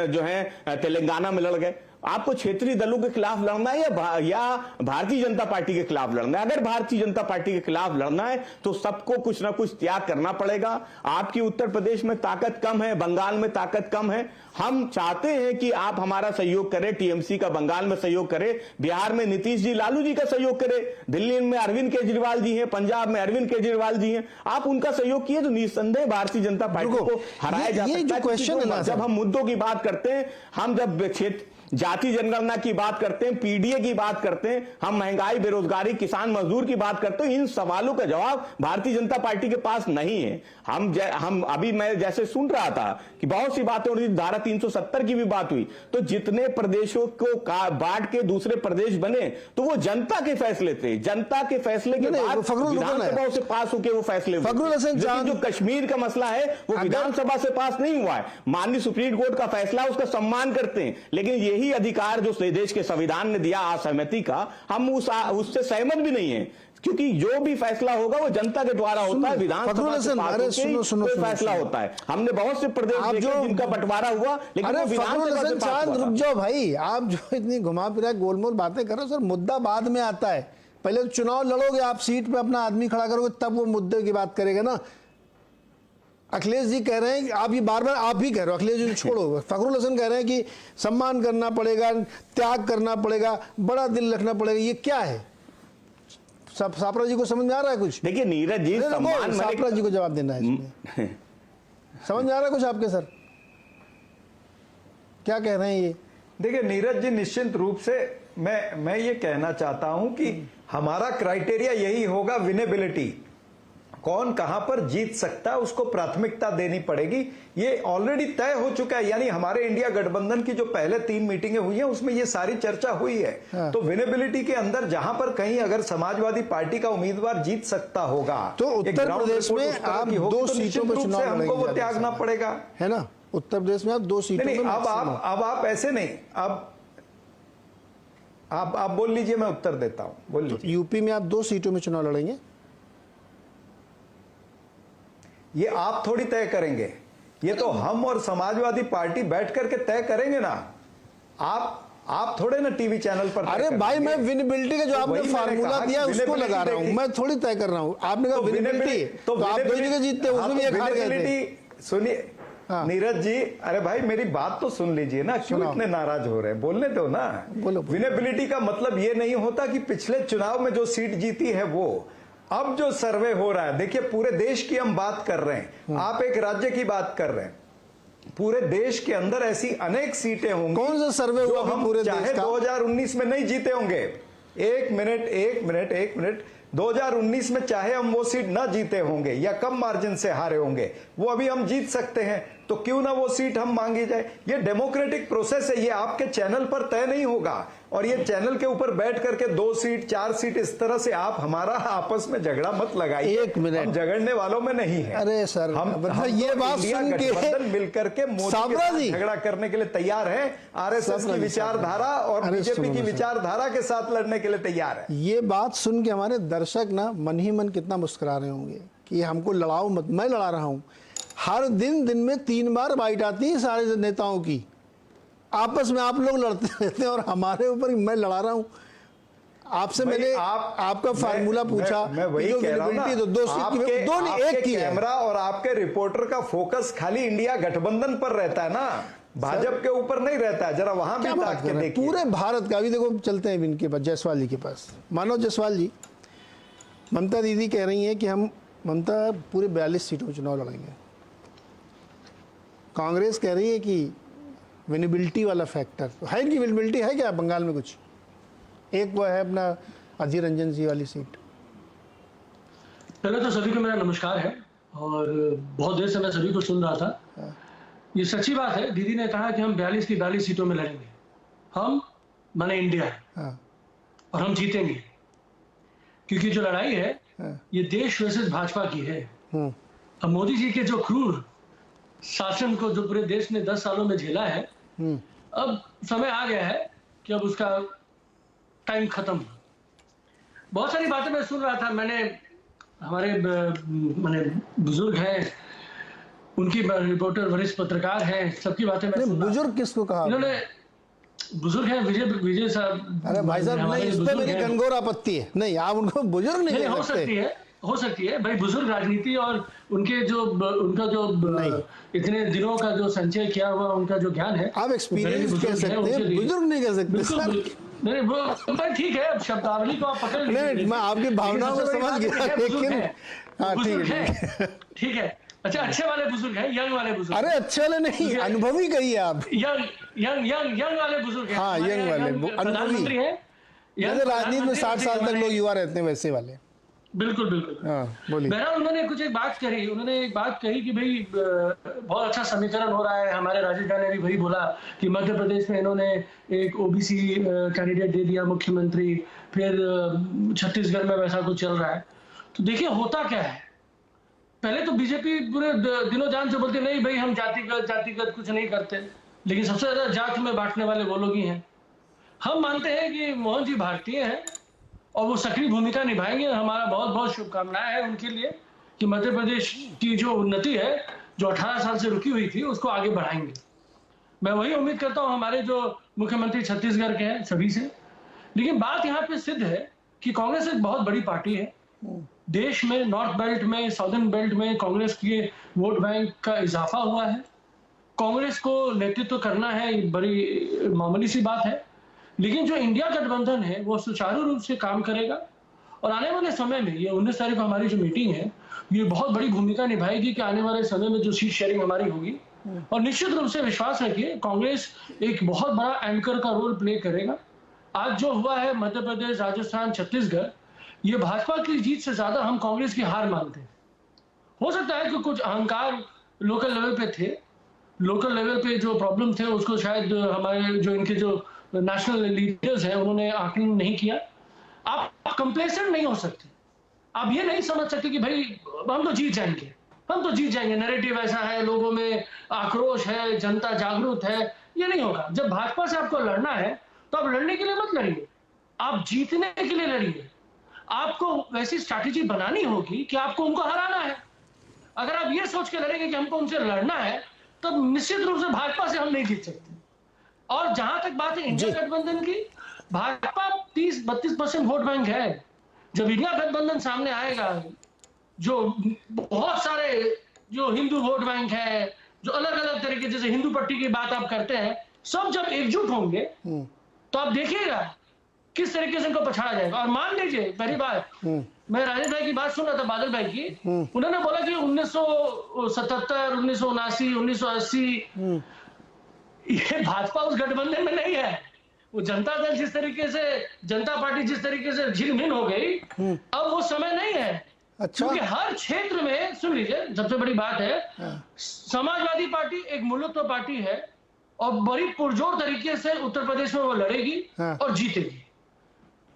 जो है तेलंगाना में लड़ गए, आपको क्षेत्रीय दलों के खिलाफ लड़ना है या भारतीय जनता पार्टी के खिलाफ लड़ना है? अगर भारतीय जनता पार्टी के खिलाफ लड़ना है तो सबको कुछ ना कुछ त्याग करना पड़ेगा। आपकी उत्तर प्रदेश में ताकत कम है, बंगाल में ताकत कम है। हम चाहते हैं कि आप हमारा सहयोग करें, टीएमसी का बंगाल में सहयोग करें, बिहार में नीतीश जी, लालू जी का सहयोग करें, दिल्ली में अरविंद केजरीवाल जी हैं, पंजाब में अरविंद केजरीवाल जी हैं। आप उनका सहयोग किए तो निस्संदेह भारतीय जनता पार्टी को हराया जा सकता है। जब हम मुद्दों की बात करते हैं, हम जब क्षेत्र जाति जनगणना की बात करते हैं, पीडीए की बात करते हैं, हम महंगाई, बेरोजगारी, किसान मजदूर की बात करते हैं, इन सवालों का जवाब भारतीय जनता पार्टी के पास नहीं है। हम अभी मैं जैसे सुन रहा था कि बहुत सी बातें हो रही थी, धारा 370 की भी बात हुई, तो जितने प्रदेशों को बांट के दूसरे प्रदेश बने तो वो जनता के फैसले थे, जनता के फैसले के बाद विधानसभा से पास होकर वो फैसले हुए। जो कश्मीर का मसला है वो विधानसभा से पास नहीं हुआ है। माननीय सुप्रीम कोर्ट का फैसला, उसका सम्मान करते हैं, लेकिन यही अधिकार जो देश के संविधान ने दिया असहमति का, हम उससे सहमत भी नहीं है, क्योंकि जो भी फैसला होगा वो जनता के द्वारा होता है, विधानसभा से पास होकर फैसला होता है। हमने बहुत से प्रदेश देखे जिनका बंटवारा हुआ, लेकिन विधानसभा से पास हुआ। रुक जाओ भाई, आप जो इतनी घुमा फिरा गोलमोल बातें कर रहे हो सर, मुद्दा बाद में आता है। पहले चुनाव लड़ोगे, आप सीट पे अपना आदमी खड़ा करोगे, तब वो मुद्दे की बात करेगा ना। अखिलेश जी कह रहे हैं, आप ये बार बार आप भी कह रहे हो, अखिलेश जी छोड़ो, फखरुल हसन कह रहे हैं कि सम्मान करना पड़ेगा, त्याग करना पड़ेगा, बड़ा दिल रखना पड़ेगा। ये क्या है? सब सापरा जी को समझ में आ रहा है कुछ? देखिए नीरज जी, सम्मान सापरा जी को जवाब देना है इसमें। समझ में आ रहा है कुछ आपके सर? क्या कह रहे हैं ये? देखिए नीरज जी, निश्चित रूप से मैं ये कहना चाहता हूं कि हमारा क्राइटेरिया यही होगा, विनेबिलिटी। कौन कहां पर जीत सकता है उसको प्राथमिकता देनी पड़ेगी। ये ऑलरेडी तय हो चुका है, यानी हमारे इंडिया गठबंधन की जो पहले 3 मीटिंगें हुई हैं उसमें ये सारी चर्चा हुई है। हाँ। तो विनेबिलिटी के अंदर जहां पर कहीं अगर समाजवादी पार्टी का उम्मीदवार जीत सकता होगा, तो उत्तर प्रदेश में आप 2 सीटों पर चुनाव लड़ेंगे, हमको वो त्यागना पड़ेगा, है ना? उत्तर प्रदेश में आप 2 सीटों नहीं, अब आप ऐसे नहीं, अब आप बोल लीजिए, मैं उत्तर देता हूं, बोल लीजिए। यूपी में आप 2 सीटों में चुनाव लड़ेंगे? ये आप थोड़ी तय करेंगे, ये तो हम और समाजवादी पार्टी बैठ करके तय करेंगे ना। आप थोड़े ना टीवी चैनल पर। अरे भाई, मैं विनेबिलिटी का जो आपने फार्मूला दिया उसको लगा रहा हूं, मैं थोड़ी तय कर रहा हूं। आपने कहा विनेबिलिटी, तो आप दोनों जगह जीतते, उसमें भी एक हार गए थे। सुनिए नीरज जी, अरे भाई मेरी बात तो सुन लीजिए ना, क्यों इतने नाराज हो रहे हैं? बोलने दो ना। विनेबिलिटी का मतलब ये नहीं होता कि पिछले चुनाव में जो सीट जीती है वो। अब जो सर्वे हो रहा है, देखिए पूरे देश की हम बात कर रहे हैं, आप एक राज्य की बात कर रहे हैं, पूरे देश के अंदर ऐसी अनेक सीटें होंगी। कौन सा सर्वे हुआ हम पूरे देश का? 2019 में नहीं जीते होंगे। एक मिनट 2019 में चाहे हम वो सीट ना जीते होंगे या कम मार्जिन से हारे होंगे, वो अभी हम जीत सकते हैं, तो क्यों ना वो सीट हम मांगी जाए। ये डेमोक्रेटिक प्रोसेस है, ये आपके चैनल पर तय नहीं होगा। और ये चैनल के ऊपर बैठ करके 2 सीट 4 सीट इस तरह से आप हमारा आपस में झगड़ा मत लगाइए। 1 मिनट, हम झगड़ने वालों में नहीं है। अरे सर, हम ये बात सुन के मिलकर के मोदी के साथ झगड़ा करने के लिए तैयार है, आरएसएस की विचारधारा और बीजेपी की विचारधारा के साथ लड़ने के लिए तैयार है। ये बात सुन के हमारे दर्शक ना मन ही मन कितना मुस्कुरा रहे होंगे कि हमको लड़ाओ मत। मैं लड़ा रहा हूं हर दिन में 3 बार बाइट आती है सारे नेताओं की, आपस में आप लोग लड़ते रहते हैं और हमारे ऊपर मैं लड़ा रहा हूं। आपसे मैंने आपका फार्मूला पूछा, मैं वही कह रहा हूं ना, तो 2 सीट की, एक की कैमरा और आपके रिपोर्टर का फोकस खाली इंडिया गठबंधन पर रहता है ना, भाजपा के ऊपर नहीं रहता है। जरा वहां भी ताक के देखिए, पूरे भारत का। अभी देखो चलते हैं इनके पास, जायसवाल जी के पास। मनोज जायसवाल जी, ममता दीदी कह रही हैं कि हम ममता पूरे 42 सीटों में चुनाव लड़ेंगे। कांग्रेस कह रही है कि विनेबिलिटी वाला फैक्टर है, इनकी विनेबिलिटी है क्या बंगाल में कुछ? एक वो है अपना अधीर रंजन जी वाली सीट। पहले तो सभी को मेरा नमस्कार है, और बहुत देर से मैं सभी को सुन रहा था। ये सच्ची बात है, दीदी ने कहा कि हम 42 की 42 सीटों में लड़ेंगे। हम माने इंडिया है, और हम जीतेंगे, क्योंकि जो लड़ाई है ये देश वर्सेस भाजपा की है। अब मोदी जी के जो क्रूर शासन को जो पूरे देश ने 10 सालों में झेला है, अब समय आ गया है कि अब उसका टाइम खत्म। बहुत सारी बातें मैं सुन रहा था, मैंने हमारे माने बुजुर्ग हैं, उनकी रिपोर्टर, वरिष्ठ पत्रकार हैं, सबकी बातें मैं सुन रहा था। बुजुर्ग किसको कहा? इन्होंने बुजुर्ग है विजय साहब। अरे भाई साहब, हमारे नहीं, इस पे बुजुर्ग मेरी हैं। घनघोर आपत्ति है। नहीं, आप उनको बुजुर्ग नहीं नहीं, कह हो सकती सकते। है, हो सकती है भाई, बुजुर्ग राजनीति और उनका जो नहीं। इतने दिनों का जो संचय किया हुआ उनका जो ज्ञान है, आप वो एक्सपीरियंस बुजुर्ग कह सकते उनसे हैं, लिए। बुजुर्ग नहीं कह सकते बिल्कुल सर। नहीं, वो भाई ठीक है, अब शब्दावली को आप पकड़ लीजिए। नहीं, मैं आपकी भावनाओं को समझ गया, लेकिन हाँ, ठीक है। ठीक है। अच्छा, अच्छे वाले बुजुर्ग हैं, यंग वाले बुजुर्ग। अरे अच्छे वाले नहीं, अनुभवी कहिए आप। यंग वाले बुजुर्ग हैं। हाँ, हमारे यंग यहाँ वाले, प्रधानमंत्री हैं। जैसे राजनीति में 60 साल तक लोग युवा रहते हैं, वैसे वाले। बिल्कुल बिल्कुल। हाँ, बोलिए। बहरहाल उन्होंने एक बात कही कि भाई बहुत अच्छा समीकरण हो रहा है। हमारे राजेश भाई ने भी वही बोला कि मध्य प्रदेश में इन्होंने एक ओबीसी कैंडिडेट दे दिया मुख्यमंत्री, फिर छत्तीसगढ़ में वैसा कुछ चल रहा है। तो देखिए होता क्या है, पहले तो बीजेपी पूरे दिनों जान से बोलते नहीं भाई हम जातिगत कुछ नहीं करते, लेकिन सबसे ज्यादा जात में बांटने वाले वो लोग ही हैं। हम मानते हैं कि मोहन जी भारतीय हैं और वो सक्रिय भूमिका निभाएंगे। हमारा बहुत बहुत शुभकामनाएं हैं उनके लिए कि मध्य प्रदेश की जो उन्नति है, जो 18 साल से रुकी हुई थी, उसको आगे बढ़ाएंगे। मैं वही उम्मीद करता हूं हमारे जो मुख्यमंत्री छत्तीसगढ़ के हैं सभी से। लेकिन बात यहाँ पे सिद्ध है कि कांग्रेस एक बहुत बड़ी पार्टी है देश में। नॉर्थ बेल्ट में, साउदर्न बेल्ट में कांग्रेस के वोट बैंक का इजाफा हुआ है। कांग्रेस को नेतृत्व करना है, बड़ी मामूली सी बात है। लेकिन जो इंडिया गठबंधन है वो सुचारू रूप से काम करेगा और आने वाले समय में, ये 19 तारीख को हमारी जो मीटिंग है, ये बहुत बड़ी भूमिका निभाएगी कि आने वाले समय में जो सीट शेयरिंग हमारी होगी। और निश्चित रूप से विश्वास रखिए, कांग्रेस एक बहुत बड़ा एंकर का रोल प्ले करेगा। आज जो हुआ है मध्य प्रदेश, राजस्थान, छत्तीसगढ़, ये भाजपा की जीत से ज्यादा हम कांग्रेस की हार मानते हैं। हो सकता है कि कुछ अहंकार लोकल लेवल पे थे, लोकल लेवल पे जो प्रॉब्लम थे उसको शायद हमारे जो इनके जो नेशनल लीडर्स हैं उन्होंने आकलन नहीं किया। आप कंप्लेसेंट नहीं हो सकते, आप ये नहीं समझ सकते कि भाई हम तो जीत जाएंगे, नैरेटिव ऐसा है, लोगों में आक्रोश है, जनता जागरूक है। ये नहीं होगा। जब भाजपा से आपको लड़ना है तो आप लड़ने के लिए मत लड़िए, आप जीतने के लिए लड़िए। आपको वैसी स्ट्रैटेजी बनानी होगी कि आपको उनको हराना है। अगर आप ये सोच के लड़ेंगे कि हमको उनसे लड़ना है, तब निश्चित रूप से भाजपा से हम नहीं जीत सकते। और जहां तक बात है इंडिया गठबंधन की, भाजपा 30-32% वोट बैंक है। जब इंडिया गठबंधन सामने आएगा, जो बहुत सारे जो हिंदू वोट बैंक है, जो अलग अलग तरीके, जैसे हिंदू पट्टी की बात आप करते हैं, सब जब एकजुट होंगे तो आप देखिएगा किस तरीके से इनको पछाड़ा जाएगा। और मान लीजिए, पहली बात, मैं राजेश भाई की बात सुन रहा था, बादल भाई की, उन्होंने बोला कि 1977, 1979, 1980 ये भाजपा उस गठबंधन में नहीं है। वो जनता दल जिस तरीके से, जनता पार्टी जिस तरीके से झिलमिल हो गई, अब वो समय नहीं है। अच्छा। क्योंकि हर क्षेत्र में, सुन लीजिए, सबसे बड़ी बात है, समाजवादी पार्टी एक मूलत्व पार्टी है और बड़ी पुरजोर तरीके से उत्तर प्रदेश में वो लड़ेगी और जीतेगी।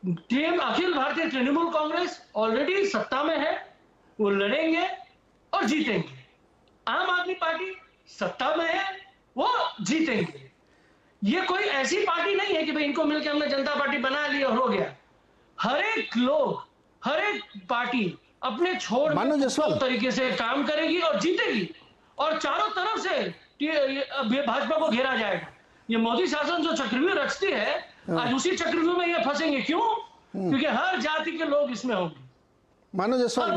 टीम अखिल भारतीय तृणमूल कांग्रेस ऑलरेडी सत्ता में है, वो लड़ेंगे और जीतेंगे। आम आदमी पार्टी सत्ता में है, वो जीतेंगे। ये कोई ऐसी पार्टी नहीं है कि भाई इनको मिलकर हमने जनता पार्टी बना ली और हो गया। हर एक लोग, हर एक पार्टी अपने छोर में तरीके से काम करेगी और जीतेगी। और चारों तरफ से भाजपा को घेरा जाएगा। ये मोदी शासन जो चक्रव्यूह रचती है, आज उसी चक्रव्यूह में ये फंसेंगे। क्यों? क्योंकि हर जाति के लोग इसमें होंगे। मानो जायसवाल,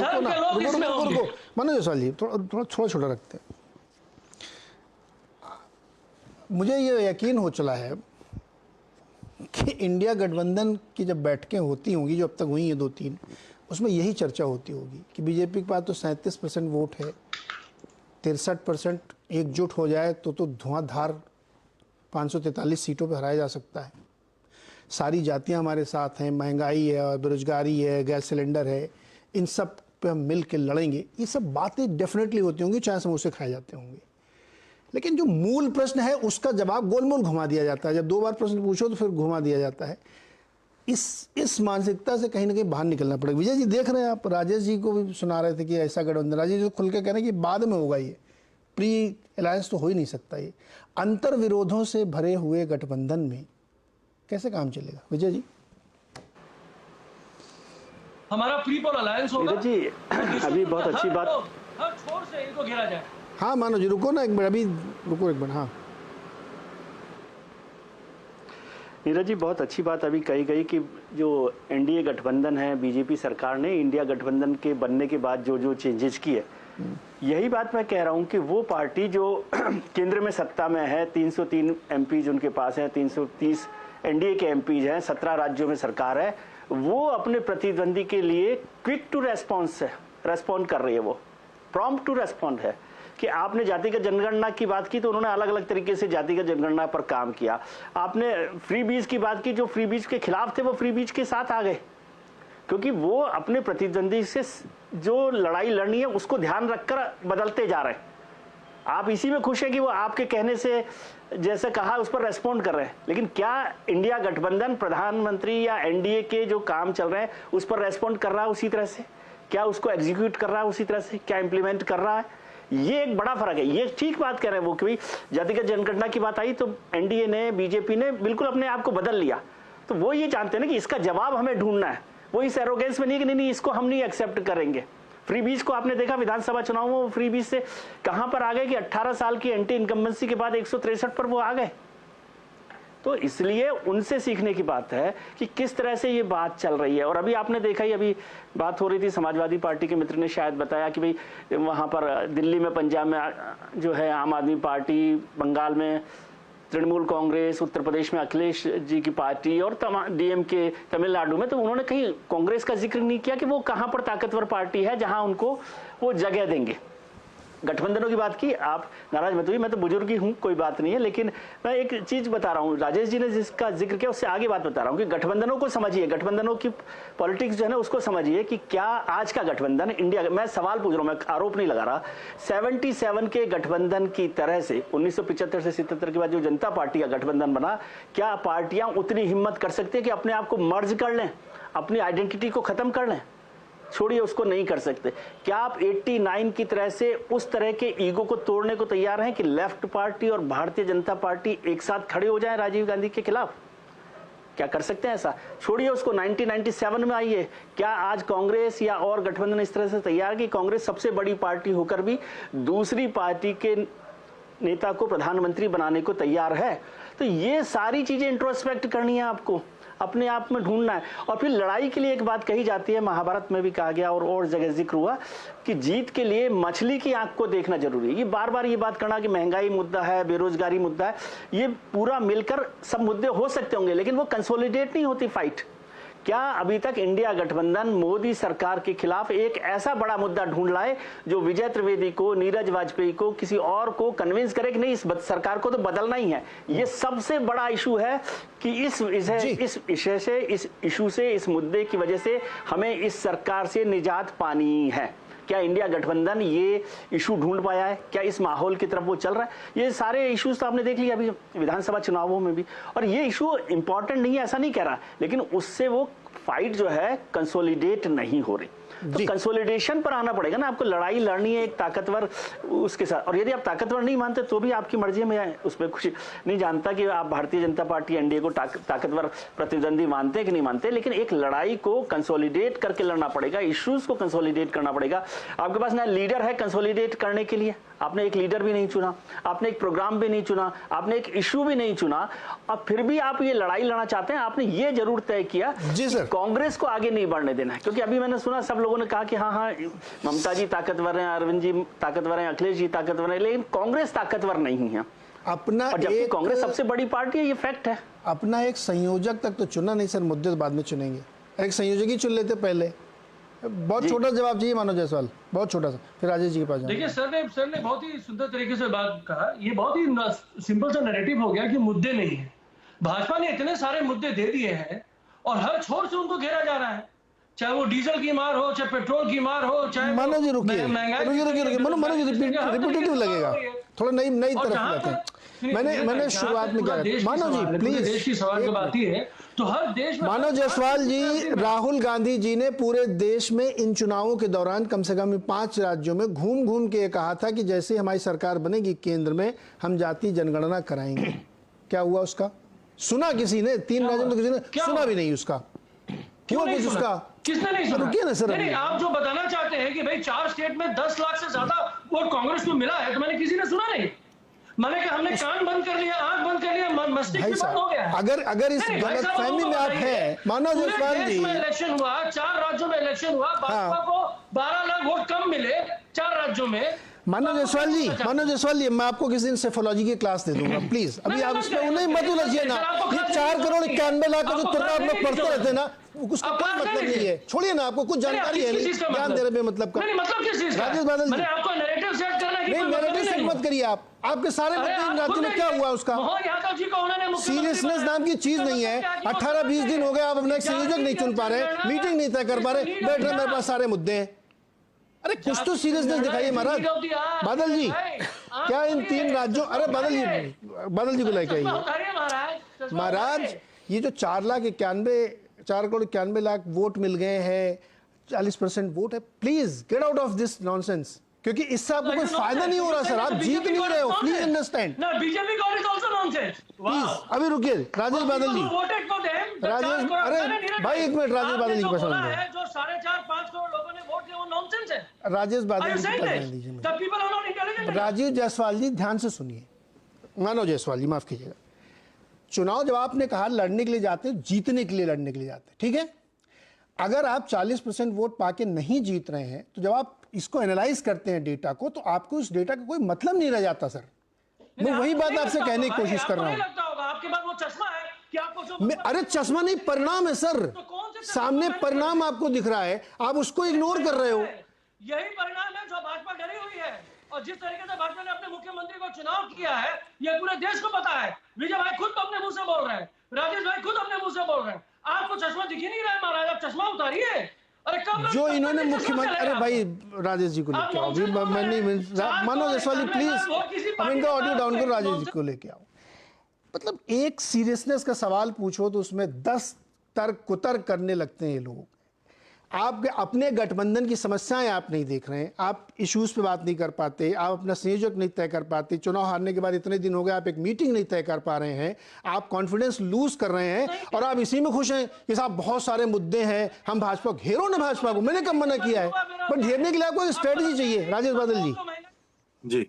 मानो जायसवाल जी, थोड़ा छोटा रखते हैं। मुझे ये यकीन हो चला है कि इंडिया गठबंधन की जब बैठकें होती होंगी, जो अब तक हुई हैं 2-3, उसमें यही चर्चा होती होगी कि बीजेपी के पास तो 37% वोट है, 63% एकजुट हो जाए तो धुआंधार 543 सीटों पर हराया जा सकता है। सारी जातियां हमारे साथ हैं, महंगाई है, बेरोजगारी है, गैस सिलेंडर है, इन सब पे हम मिल के लड़ेंगे। ये सब बातें डेफिनेटली होती होंगी, चाहे समोसे खाए जाते होंगे। लेकिन जो मूल प्रश्न है उसका जवाब गोलमोल घुमा दिया जाता है। जब 2 बार प्रश्न पूछो तो फिर घुमा दिया जाता है। इस मानसिकता से कहीं ना कहीं बाहर निकलना पड़ेगा। विजय जी, देख रहे हैं आप, राजेश जी को भी सुना रहे थे कि ऐसा गठबंधन, राजेश जी खुल के कह रहे हैं कि बाद में होगा, ये प्री अलायंस तो हो ही नहीं सकता। ये अंतर विरोधों से भरे हुए गठबंधन में कैसे काम चलेगा? विजय जी, हमारा प्री पोल अलायंस होगा जी। अभी बहुत अच्छी बात, हर छोर से इनको घेरा जाए। हाँ मानो जी, रुको ना एक मिनट, अभी रुको एक मिनट। हाँ नीरज जी, बहुत अच्छी बात अभी कही गई कि जो एनडीए गठबंधन है, बीजेपी सरकार ने इंडिया गठबंधन के बनने के बाद जो जो चेंजेस किए, यही बात मैं कह रहा हूं कि वो पार्टी जो केंद्र में सत्ता में है, 303 एमपीज उनके पास हैं, 330 एनडीए के एमपीज हैं, 17 राज्यों में सरकार है, वो अपने प्रतिद्वंदी के लिए क्विक टू रेस्पॉन्ड कर रही है। वो प्रॉम्प्ट टू रेस्पॉन्ड है कि आपने जातिगत जनगणना की बात की तो उन्होंने अलग अलग तरीके से जातिगत जनगणना पर काम किया। आपने फ्री बीज की बात की, जो फ्री बीज के खिलाफ थे वो फ्री बीज के साथ आ गए, क्योंकि वो अपने प्रतिद्वंदी से जो लड़ाई लड़नी है उसको ध्यान रखकर बदलते जा रहे हैं। आप इसी में खुश हैं कि वो आपके कहने से जैसे कहा उस पर रेस्पॉन्ड कर रहे हैं, लेकिन क्या इंडिया गठबंधन प्रधानमंत्री या एनडीए के जो काम चल रहे हैं उस पर रेस्पॉन्ड कर रहा है उसी तरह से? क्या उसको एग्जीक्यूट कर रहा है उसी तरह से? क्या इंप्लीमेंट कर रहा है? ये एक बड़ा फर्क है। ये ठीक बात कह रहे हैं वो कि भाई जातिगत जनगणना की बात आई तो एनडीए ने, बीजेपी ने बिल्कुल अपने आप को बदल लिया। तो वो ये जानते हैं ना कि इसका जवाब हमें ढूंढना है। वो इस एरोगेंस में नहीं कि नहीं इसको हम नहीं एक्सेप्ट करेंगे। फ्री बीज को आपने देखा विधानसभा चुनाव में, वो फ्री बीज से कहां पर आ गए कि 18 साल की एंटी इनकम्बेंसी के बाद 163 पर वो आ गए। तो इसलिए उनसे सीखने की बात है कि किस तरह से ये बात चल रही है। और अभी आपने देखा ही, अभी बात हो रही थी, समाजवादी पार्टी के मित्र ने शायद बताया कि भाई वहां पर दिल्ली में, पंजाब में जो है आम आदमी पार्टी, बंगाल में तृणमूल कांग्रेस, उत्तर प्रदेश में अखिलेश जी की पार्टी और डीएमके तमिलनाडु में, तो उन्होंने कहीं कांग्रेस का जिक्र नहीं किया कि वो कहां पर ताकतवर पार्टी है जहां उनको वो जगह देंगे। गठबंधनों की बात की, आप नाराज मत हुई, मैं तो बुजुर्ग ही हूं, कोई बात नहीं है, लेकिन मैं एक चीज बता रहा हूं, राजेश जी ने जिसका जिक्र किया उससे आगे बात बता रहा हूं कि गठबंधनों को समझिए, गठबंधनों की पॉलिटिक्स जो है ना उसको समझिए कि क्या आज का गठबंधन इंडिया, मैं सवाल पूछ रहा हूं, मैं आरोप नहीं लगा रहा, 77 के गठबंधन की तरह से 1975 से 77 के बाद जो जनता पार्टी का गठबंधन बना, क्या पार्टियां उतनी हिम्मत कर सकती है कि अपने आप को मर्ज कर लें, अपनी आइडेंटिटी को खत्म कर लें? छोड़िए, उसको नहीं कर सकते। क्या आप 89 की तरह से उस तरह के ईगो को तोड़ने को तैयार हैं कि लेफ्ट पार्टी और भारतीय जनता पार्टी एक साथ खड़े हो जाएं राजीव गांधी के खिलाफ? क्या कर सकते हैं ऐसा? छोड़िए उसको, 1997 में आइए, क्या आज कांग्रेस या और गठबंधन इस तरह से तैयार कि कांग्रेस सबसे बड़ी पार्टी होकर भी दूसरी पार्टी के नेता को प्रधानमंत्री बनाने को तैयार है? तो ये सारी चीजें इंट्रोस्पेक्ट करनी है आपको, अपने आप में ढूंढना है। और फिर लड़ाई के लिए एक बात कही जाती है, महाभारत में भी कहा गया और जगह जिक्र हुआ कि जीत के लिए मछली की आंख को देखना जरूरी है। ये बार बार ये बात करना कि महंगाई मुद्दा है, बेरोजगारी मुद्दा है, ये पूरा मिलकर सब मुद्दे हो सकते होंगे, लेकिन वो कंसोलिडेट नहीं होती फाइट। क्या अभी तक इंडिया गठबंधन मोदी सरकार के खिलाफ एक ऐसा बड़ा मुद्दा ढूंढ लाए जो विजय त्रिवेदी को, नीरज वाजपेयी को, किसी और को कन्विंस करे कि नहीं इस सरकार को तो बदलना ही है? ये सबसे बड़ा इशू है कि इस इशू से, इस मुद्दे की वजह से हमें इस सरकार से निजात पानी है। क्या इंडिया गठबंधन ये इशू ढूंढ पाया है? क्या इस माहौल की तरफ वो चल रहा है? ये सारे इश्यूज तो आपने देख लिया अभी विधानसभा चुनावों में भी, और ये इशू इंपॉर्टेंट नहीं है ऐसा नहीं कह रहा, लेकिन उससे वो फाइट जो है कंसोलिडेट नहीं हो रही। तो कंसोलिडेशन पर आना पड़ेगा ना आपको, लड़ाई लड़नी है एक ताकतवर उसके साथ। और यदि आप ताकतवर नहीं मानते तो भी आपकी मर्जी में, उसमें कुछ नहीं जानता कि आप भारतीय जनता पार्टी एनडीए को ताकतवर प्रतिद्वंदी मानते हैं कि नहीं मानते, लेकिन एक लड़ाई को कंसोलिडेट करके लड़ना पड़ेगा, इश्यूज को कंसोलिडेट करना पड़ेगा। आपके पास ना लीडर है कंसोलिडेट करने के लिए, आपने एक लीडर भी नहीं चुना, आपने एक प्रोग्राम भी नहीं चुना, आपने एक इशू भी नहीं चुना, और फिर भी आप ये लड़ाई लड़ना चाहते हैं। आपने ये जरूर तय किया कि कांग्रेस को आगे नहीं बढ़ने देना है, क्योंकि अभी मैंने सुना सब लोगों ने कहा कि हाँ हाँ ममता जी ताकतवर हैं, अरविंद जी ताकतवर हैं, अखिलेश जी ताकतवर हैं, लेकिन कांग्रेस ताकतवर नहीं है अपना। और जबकि कांग्रेस सबसे बड़ी पार्टी है, ये फैक्ट है। अपना एक संयोजक तक तो चुना नहीं सर, मुद्दे बाद में चुनेंगे, एक संयोजक ही चुन लेते पहले। बहुत छोटा जवाब चाहिए मानो जायसवाल, बहुत छोटा सा, फिर राजेश जी के पास। देखिए सर ने बहुत ही सुंदर तरीके से बात कहा। ये बहुत ही सिंपल सा नैरेटिव हो गया कि मुद्दे नहीं है। भाजपा ने इतने सारे मुद्दे दे दिए हैं और हर छोर से उनको घेरा जा रहा है, चाहे वो डीजल की मार हो, चाहे पेट्रोल की मार हो, चाहे मानो जी रुकिए, मानो जी रिपीटेटिव लगेगा, थोड़ा नई तरफ जाते हैं। मैंने शुरुआत में क्या मानो जी प्लीज, देश की सवाल की बात है तो हर देश में मानो जायसवाल जी, राहुल गांधी जी ने पूरे देश में इन चुनावों के दौरान कम से कम 5 राज्यों में घूम घूम के कहा था कि जैसे हमारी सरकार बनेगी केंद्र में हम जाति जनगणना कराएंगे। क्या हुआ उसका? सुना किसी ने? 3 राज्यों में तो किसी ने सुना भी नहीं उसका। क्यों कुछ उसका? किसने नहीं सुना? रुकिए ना सर, नहीं, आप जो बताना चाहते हैं कि भाई 4 स्टेट में 10 लाख से ज्यादा वोट कांग्रेस को मिला है, तो मैंने किसी ने सुना नहीं। मैंने कहा हमने कान बंद कर लिया, आंख बंद कर लिया, मस्तिष्क भाई भी बंद हो गया है। साहब, अगर इस नहीं, भाई गलत साहब, फहमी में आप हैं, मानो पूरे जायसवाल देश जी, में इलेक्शन हुआ, 4 राज्यों में इलेक्शन हुआ, भाजपा को 12 लाख वोट कम मिले 4 राज्यों में। मानो जायसवाल जी, मैं आपको किसी दिन सेफोलॉजी की क्लास दे दूंगा, प्लीज अभी आप उसमें उन्हें मत उलझिए ना। ये 4 करोड़ 91 लाख का जो तुर्रा आप लोग पढ़ते रहते हैं ना, उसका कोई मतलब नहीं है, छोड़िए ना, आपको कुछ जानकारी है नहीं, ज्ञान दे रहे बेमतलब का। नहीं, मतलब किस चीज का? राजेश बादल जी, मैंने आपको नैरेटिव सेट करना है कि नहीं, कोई मतलब नैरेटिव ही सेट नहीं। मत करिए आप, आपके सारे अरे मुद्दे इन आप राज्यों खुद में क्या देखिए, हुआ उसका मोहन यादव जी को उन्होंने मुख्यमंत्री सीरियसनेस बनाया। नाम की चीज नहीं है। 18-20 दिन हो गए आप अपना एक संयोजक नहीं चुन पा रहे, मीटिंग नहीं तय कर पा रहे, बैठ रहे मेरे पास सारे मुद्दे हैं। अरे कुछ तो सीरियसनेस दिखाइए महाराज। बादल जी, क्या इन 3 राज्यों, अरे बादल जी को लेके आइए महाराज, ये जो 4 करोड़ 91 लाख वोट मिल गए हैं, 40% वोट है, please get out of this nonsense, क्योंकि इससे आपको कोई फायदा नहीं हो रहा सर, आप जीत नहीं रहे हो, please understand. BJP God is also nonsense. Please अभी रुकिए राजेश बादल जी, राजेश, अरे भाई एक मिनट, राजेश बादल जी को समझ लो, जो 4.5-5 करोड़ लोगों ने वोट दिया वो नॉनसेंस है। राजेश बादल जी को saying समझ this? लीजिए मुझे। The people are not intelligent. Rajiv Jaiswal जी ध्यान से सुनिए, मानो जायसवाल जी माफ कीजिएगा, चुनाव जब आपने कहा लड़ने के लिए जाते हैं, जीतने के लिए लड़ने के लिए जाते हैं, ठीक है। अगर आप 40% वोट पाके नहीं जीत रहे हैं, तो जब आप इसको एनालाइज करते हैं डेटा को, तो आपको इस डेटा का कोई मतलब नहीं रह जाता सर। मैं वही बात आपसे कहने की कोशिश कर रहा हूँ। आपके पास वो चश्मा है कि आपको जो अरे चश्मा नहीं, परिणाम है सर, सामने परिणाम आपको दिख रहा है, आप उसको इग्नोर कर रहे हो। यही परिणाम है जो भाजपा डरी हुई है, और जिस तरीके से भाजपा ने अपने मुख्यमंत्री को चुनाव किया है, ये पूरे देश को पता है। विजय भाई खुद अपने मुंह से बोल रहे हैं, राजेश भाई खुद अपने मुंह से बोल रहे हैं, आपको चश्मा दिख ही नहीं रहा है महाराज, आप चश्मा उतारिए। अरे कब जो इन्होंने मुख्यमंत्री, अरे भाई राजेश जी को लेके आओ, अभी मैं नहीं, मानो जायसवाल जी प्लीज, अब इनका ऑडियो डाउन करो, राजेश जी को लेके आओ। मतलब एक सीरियसनेस का सवाल पूछो तो उसमें 10 तर्क कुतर्क करने लगते हैं ये लोग। आप अपने गठबंधन की समस्याएं आप नहीं देख रहे हैं, आप इश्यूज पे बात नहीं कर पाते, आप अपना संयोजक नहीं तय कर पाते, चुनाव हारने के बाद इतने दिन हो गए आप एक मीटिंग नहीं तय कर पा रहे हैं, आप कॉन्फिडेंस लूज कर रहे हैं, और आप इसी में खुश हैं कि साहब बहुत सारे मुद्दे हैं, हम भाजपा घेरो ना भाजपा को, मैंने कब मना किया है, पर घेरने के लिए आपको स्ट्रेटजी चाहिए। राजेश बादल जी,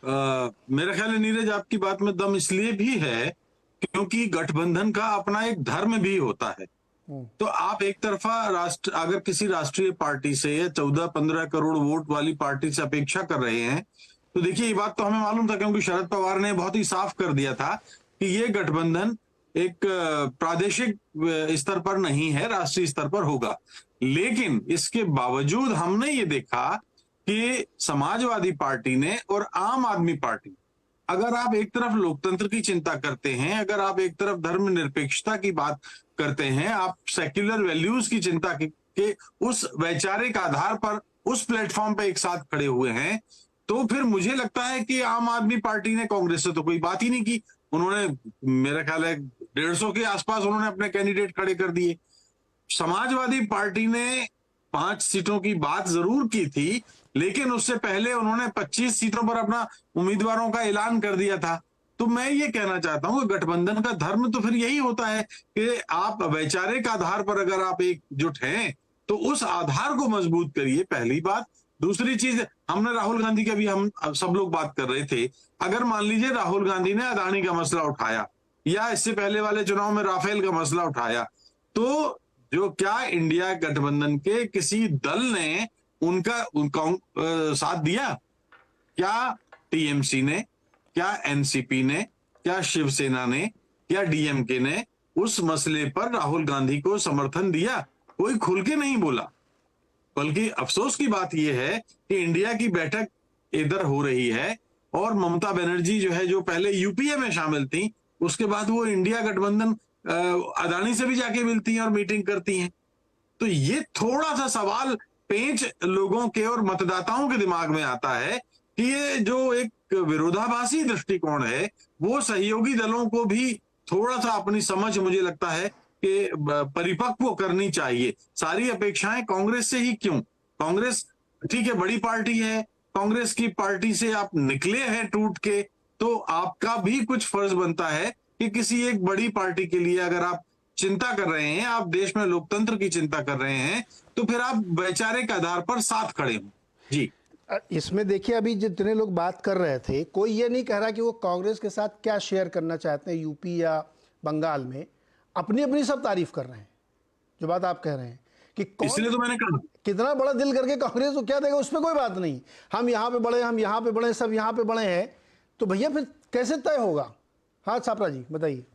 मेरा ख्याल है नीरज, आपकी बात में दम इसलिए भी है क्योंकि गठबंधन का अपना एक धर्म भी होता है। तो आप एक तरफा अगर किसी राष्ट्रीय पार्टी से या 14-15 करोड़ वोट वाली पार्टी से अपेक्षा कर रहे हैं, तो देखिए ये बात तो हमें मालूम था, क्योंकि शरद पवार ने बहुत ही साफ कर दिया था कि ये गठबंधन एक प्रादेशिक स्तर पर नहीं है, राष्ट्रीय स्तर पर होगा। लेकिन इसके बावजूद हमने ये देखा कि समाजवादी पार्टी ने और आम आदमी पार्टी, अगर आप एक तरफ लोकतंत्र की चिंता करते हैं, अगर आप एक तरफ धर्मनिरपेक्षता की बात करते हैं, आप सेक्युलर वैल्यूज की चिंता के उस वैचारिक आधार पर उस प्लेटफॉर्म पे एक साथ खड़े हुए हैं, तो फिर मुझे लगता है कि आम आदमी पार्टी ने कांग्रेस से तो कोई बात ही नहीं की। उन्होंने, मेरा ख्याल है 150 के आसपास उन्होंने अपने कैंडिडेट खड़े कर दिए। समाजवादी पार्टी ने 5 सीटों की बात जरूर की थी, लेकिन उससे पहले उन्होंने 25 सीटों पर अपना उम्मीदवारों का ऐलान कर दिया था। तो मैं ये कहना चाहता हूं कि गठबंधन का धर्म तो फिर यही होता है कि आप वैचारिक आधार पर अगर आप एकजुट हैं तो उस आधार को मजबूत करिए, पहली बात। दूसरी चीज, हमने राहुल गांधी का भी हम सब लोग बात कर रहे थे, अगर मान लीजिए राहुल गांधी ने अदानी का मसला उठाया या इससे पहले वाले चुनाव में राफेल का मसला उठाया, तो जो क्या इंडिया गठबंधन के किसी दल ने उनका साथ दिया? क्या टीएमसी ने, क्या एनसीपी ने, क्या शिवसेना ने, क्या डीएमके ने उस मसले पर राहुल गांधी को समर्थन दिया? कोई खुल के नहीं बोला। बल्कि अफसोस की बात यह है कि इंडिया की बैठक इधर हो रही है और ममता बनर्जी जो है, जो पहले यूपीए में शामिल थी, उसके बाद वो इंडिया गठबंधन अदानी से भी जाके मिलती हैं और मीटिंग करती हैं। तो ये थोड़ा सा सवाल पेंच लोगों के और मतदाताओं के दिमाग में आता है कि ये जो एक विरोधाभासी दृष्टिकोण है, वो सहयोगी दलों को भी थोड़ा सा अपनी समझ, मुझे लगता है कि परिपक्व करनी चाहिए। सारी अपेक्षाएं कांग्रेस से ही क्यों? कांग्रेस ठीक है, बड़ी पार्टी है, कांग्रेस की पार्टी से आप निकले हैं टूट के, तो आपका भी कुछ फर्ज बनता है कि किसी एक बड़ी पार्टी के लिए अगर आप चिंता कर रहे हैं, आप देश में लोकतंत्र की चिंता कर रहे हैं, तो फिर आप वैचारिक आधार पर साथ खड़े हों। जी, इसमें देखिए अभी जितने लोग बात कर रहे थे, कोई ये नहीं कह रहा कि वो कांग्रेस के साथ क्या शेयर करना चाहते हैं यूपी या बंगाल में। अपनी अपनी सब तारीफ कर रहे हैं। जो बात आप कह रहे हैं कि इसलिए तो मैंने कहा कितना बड़ा दिल करके कांग्रेस को क्या देगा, उसमें कोई बात नहीं। हम यहाँ पे बड़े, हम यहाँ पे बड़े, सब यहाँ पे बड़े हैं, तो भैया फिर कैसे तय होगा? हाँ छापरा जी बताइए।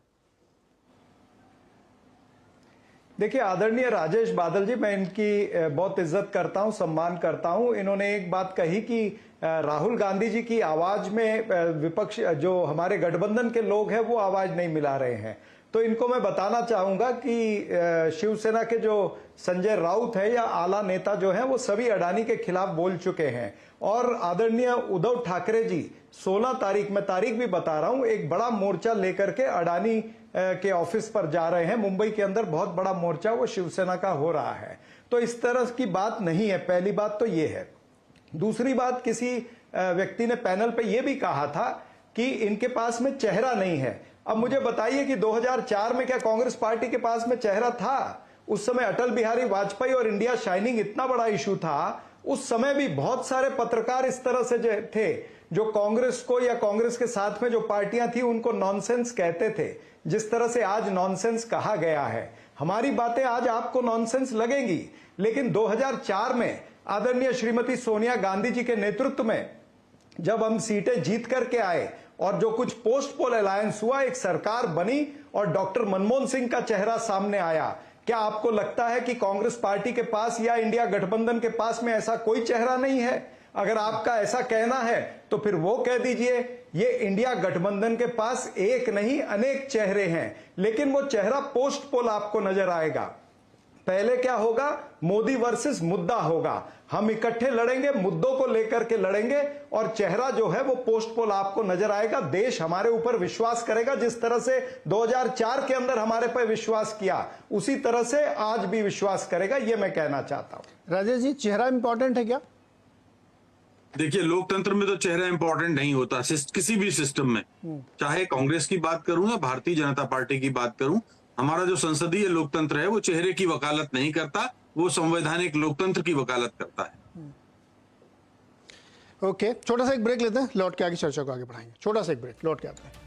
देखिए आदरणीय राजेश बादल जी, मैं इनकी बहुत इज्जत करता हूं, सम्मान करता हूं। इन्होंने एक बात कही कि राहुल गांधी जी की आवाज में विपक्ष, जो हमारे गठबंधन के लोग हैं, वो आवाज नहीं मिला रहे हैं। तो इनको मैं बताना चाहूंगा कि शिवसेना के जो संजय राउत है या आला नेता जो हैं, वो सभी अडानी के खिलाफ बोल चुके हैं। और आदरणीय उद्धव ठाकरे जी 16 तारीख, मैं तारीख भी बता रहा हूं, एक बड़ा मोर्चा लेकर के अडानी के ऑफिस पर जा रहे हैं। मुंबई के अंदर बहुत बड़ा मोर्चा वो शिवसेना का हो रहा है। तो इस तरह की बात नहीं है। पहली बात तो ये है। दूसरी बात, किसी व्यक्ति ने पैनल पे ये भी कहा था कि इनके पास में चेहरा नहीं है। अब मुझे बताइए कि 2004 में क्या कांग्रेस पार्टी के पास में चेहरा था? उस समय अटल बिहारी वाजपेयी और इंडिया शाइनिंग इतना बड़ा इशू था। उस समय भी बहुत सारे पत्रकार इस तरह से थे जो कांग्रेस को या कांग्रेस के साथ में जो पार्टियां थी उनको नॉनसेंस कहते थे, जिस तरह से आज नॉनसेंस कहा गया है। हमारी बातें आज आपको नॉनसेंस लगेंगी, लेकिन 2004 में आदरणीय श्रीमती सोनिया गांधी जी के नेतृत्व में जब हम सीटें जीत करके आए और जो कुछ पोस्ट पोल अलायंस हुआ, एक सरकार बनी और डॉक्टर मनमोहन सिंह का चेहरा सामने आया, क्या आपको लगता है कि कांग्रेस पार्टी के पास या इंडिया गठबंधन के पास में ऐसा कोई चेहरा नहीं है? अगर आपका ऐसा कहना है तो फिर वो कह दीजिए। ये इंडिया गठबंधन के पास एक नहीं अनेक चेहरे हैं, लेकिन वो चेहरा पोस्ट पोल आपको नजर आएगा। पहले क्या होगा? मोदी वर्सेस मुद्दा होगा। हम इकट्ठे लड़ेंगे, मुद्दों को लेकर के लड़ेंगे, और चेहरा जो है वो पोस्ट पोल आपको नजर आएगा। देश हमारे ऊपर विश्वास करेगा। जिस तरह से 2004 के अंदर हमारे पर विश्वास किया, उसी तरह से आज भी विश्वास करेगा। ये मैं कहना चाहता हूं। राजेश जी, चेहरा इंपॉर्टेंट है क्या? देखिए, लोकतंत्र में तो चेहरा इंपॉर्टेंट नहीं होता। किसी भी सिस्टम में, चाहे कांग्रेस की बात करूं या भारतीय जनता पार्टी की बात करूं, हमारा जो संसदीय लोकतंत्र है वो चेहरे की वकालत नहीं करता, वो संवैधानिक लोकतंत्र की वकालत करता है। ओके, छोटा सा एक ब्रेक लेते हैं, लौट के आगे चर्चा को आगे बढ़ाएंगे। छोटा सा एक ब्रेक, लौट के आते हैं।